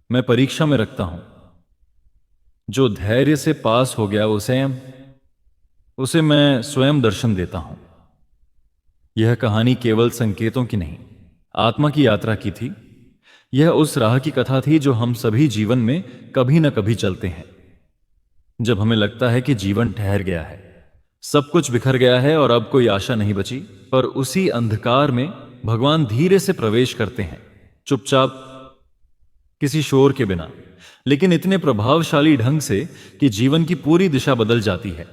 मैं परीक्षा में रखता हूं। जो धैर्य से पास हो गया उसे मैं स्वयं दर्शन देता हूं। यह कहानी केवल संकेतों की नहीं, आत्मा की यात्रा की थी। यह उस राह की कथा थी जो हम सभी जीवन में कभी न कभी चलते हैं, जब हमें लगता है कि जीवन ठहर गया है, सब कुछ बिखर गया है और अब कोई आशा नहीं बची। पर उसी अंधकार में भगवान धीरे से प्रवेश करते हैं, चुपचाप, किसी शोर के बिना, लेकिन इतने प्रभावशाली ढंग से कि जीवन की पूरी दिशा बदल जाती है।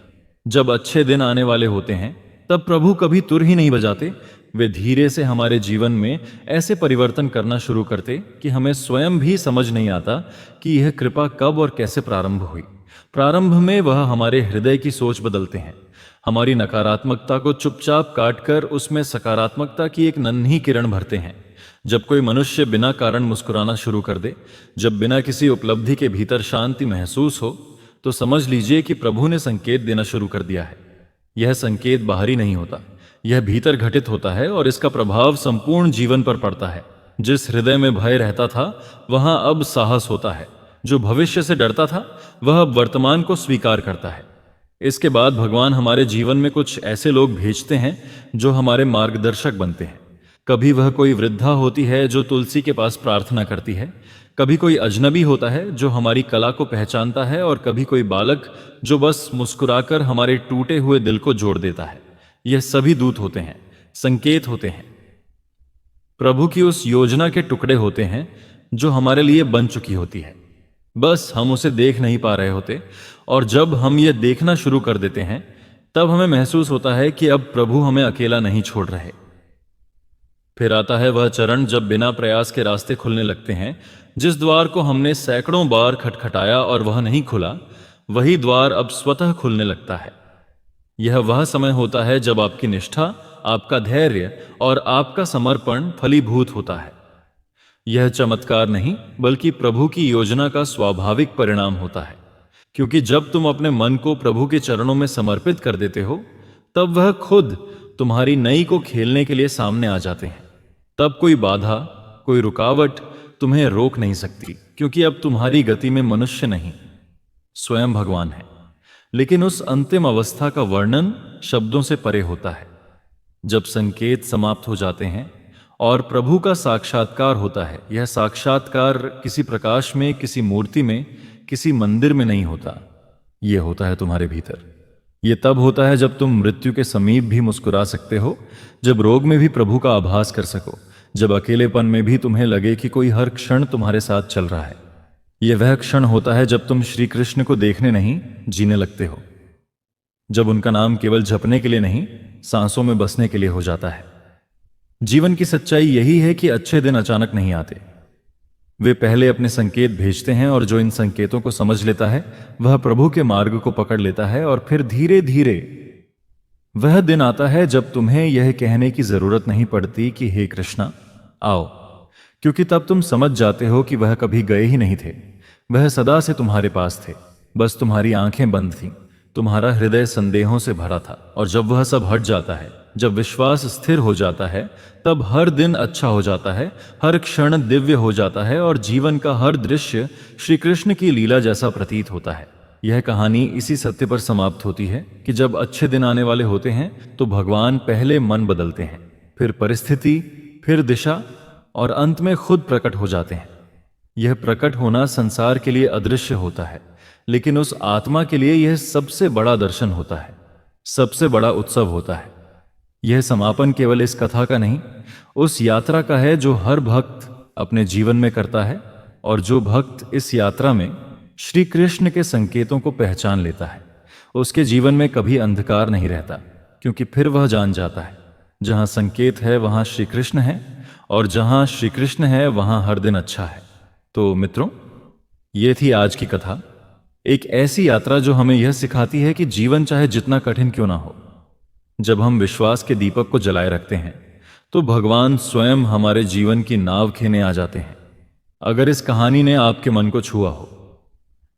जब अच्छे दिन आने वाले होते हैं तब प्रभु कभी तुर ही नहीं बजाते, वे धीरे से हमारे जीवन में ऐसे परिवर्तन करना शुरू करते कि हमें स्वयं भी समझ नहीं आता कि यह कृपा कब और कैसे प्रारंभ हुई। प्रारंभ में वह हमारे हृदय की सोच बदलते हैं, हमारी नकारात्मकता को चुपचाप काटकर उसमें सकारात्मकता की एक नन्ही किरण भरते हैं। जब कोई मनुष्य बिना कारण मुस्कुराना शुरू कर दे, जब बिना किसी उपलब्धि के भीतर शांति महसूस हो, तो समझ लीजिए कि प्रभु ने संकेत देना शुरू कर दिया है। यह संकेत बाहरी नहीं होता, यह भीतर घटित होता है और इसका प्रभाव संपूर्ण जीवन पर पड़ता है। जिस हृदय में भय रहता था वहां अब साहस होता है। जो भविष्य से डरता था वह अब वर्तमान को स्वीकार करता है। इसके बाद भगवान हमारे जीवन में कुछ ऐसे लोग भेजते हैं जो हमारे मार्गदर्शक बनते हैं। कभी वह कोई वृद्धा होती है जो तुलसी के पास प्रार्थना करती है, कभी कोई अजनबी होता है जो हमारी कला को पहचानता है, और कभी कोई बालक जो बस मुस्कुराकर हमारे टूटे हुए दिल को जोड़ देता है। यह सभी दूत होते हैं, संकेत होते हैं, प्रभु की उस योजना के टुकड़े होते हैं जो हमारे लिए बन चुकी होती है। बस हम उसे देख नहीं पा रहे होते, और जब हम ये देखना शुरू कर देते हैं तब हमें महसूस होता है कि अब प्रभु हमें अकेला नहीं छोड़ रहे। फिर आता है वह चरण जब बिना प्रयास के रास्ते खुलने लगते हैं। जिस द्वार को हमने सैकड़ों बार खटखटाया और वह नहीं खुला, वही द्वार अब स्वतः खुलने लगता है। यह वह समय होता है जब आपकी निष्ठा, आपका धैर्य और आपका समर्पण फलीभूत होता है। यह चमत्कार नहीं बल्कि प्रभु की योजना का स्वाभाविक परिणाम होता है, क्योंकि जब तुम अपने मन को प्रभु के चरणों में समर्पित कर देते हो तब वह खुद तुम्हारी नई को खेलने के लिए सामने आ जाते हैं। तब कोई बाधा, कोई रुकावट तुम्हें रोक नहीं सकती, क्योंकि अब तुम्हारी गति में मनुष्य नहीं, स्वयं भगवान है। लेकिन उस अंतिम अवस्था का वर्णन शब्दों से परे होता है, जब संकेत समाप्त हो जाते हैं और प्रभु का साक्षात्कार होता है। यह साक्षात्कार किसी प्रकाश में, किसी मूर्ति में, किसी मंदिर में नहीं होता, यह होता है तुम्हारे भीतर। यह तब होता है जब तुम मृत्यु के समीप भी मुस्कुरा सकते हो, जब रोग में भी प्रभु का आभास कर सको, जब अकेलेपन में भी तुम्हें लगे कि कोई हर क्षण तुम्हारे साथ चल रहा है। यह वह क्षण होता है जब तुम श्री कृष्ण को देखने नहीं, जीने लगते हो, जब उनका नाम केवल जपने के लिए नहीं, सांसों में बसने के लिए हो जाता है। जीवन की सच्चाई यही है कि अच्छे दिन अचानक नहीं आते, वे पहले अपने संकेत भेजते हैं, और जो इन संकेतों को समझ लेता है वह प्रभु के मार्ग को पकड़ लेता है। और फिर धीरे धीरे वह दिन आता है जब तुम्हें यह कहने की जरूरत नहीं पड़ती कि हे कृष्णा आओ, क्योंकि तब तुम समझ जाते हो कि वह कभी गए ही नहीं थे। वह सदा से तुम्हारे पास थे, बस तुम्हारी आंखें बंद थीं, तुम्हारा हृदय संदेहों से भरा था। और जब वह सब हट जाता है, जब विश्वास स्थिर हो जाता है, तब हर दिन अच्छा हो जाता है, हर क्षण दिव्य हो जाता है, और जीवन का हर दृश्य श्री कृष्ण की लीला जैसा प्रतीत होता है। यह कहानी इसी सत्य पर समाप्त होती है कि जब अच्छे दिन आने वाले होते हैं तो भगवान पहले मन बदलते हैं, फिर परिस्थिति, फिर दिशा, और अंत में खुद प्रकट हो जाते हैं। यह प्रकट होना संसार के लिए अदृश्य होता है, लेकिन उस आत्मा के लिए यह सबसे बड़ा दर्शन होता है, सबसे बड़ा उत्सव होता है। यह समापन केवल इस कथा का नहीं, उस यात्रा का है जो हर भक्त अपने जीवन में करता है, और जो भक्त इस यात्रा में श्री कृष्ण के संकेतों को पहचान लेता है, उसके जीवन में कभी अंधकार नहीं रहता, क्योंकि फिर वह जान जाता है जहां संकेत है वहां श्री कृष्ण है, और जहां श्री कृष्ण है वहां हर दिन अच्छा है। तो मित्रों, ये थी आज की कथा, एक ऐसी यात्रा जो हमें यह सिखाती है कि जीवन चाहे जितना कठिन क्यों ना हो, जब हम विश्वास के दीपक को जलाए रखते हैं तो भगवान स्वयं हमारे जीवन की नाव खेने आ जाते हैं। अगर इस कहानी ने आपके मन को छुआ हो,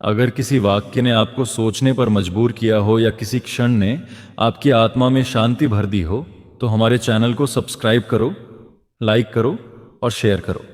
अगर किसी वाक्य ने आपको सोचने पर मजबूर किया हो, या किसी क्षण ने आपकी आत्मा में शांति भर दी हो, तो हमारे चैनल को सब्सक्राइब करो, लाइक करो और शेयर करो।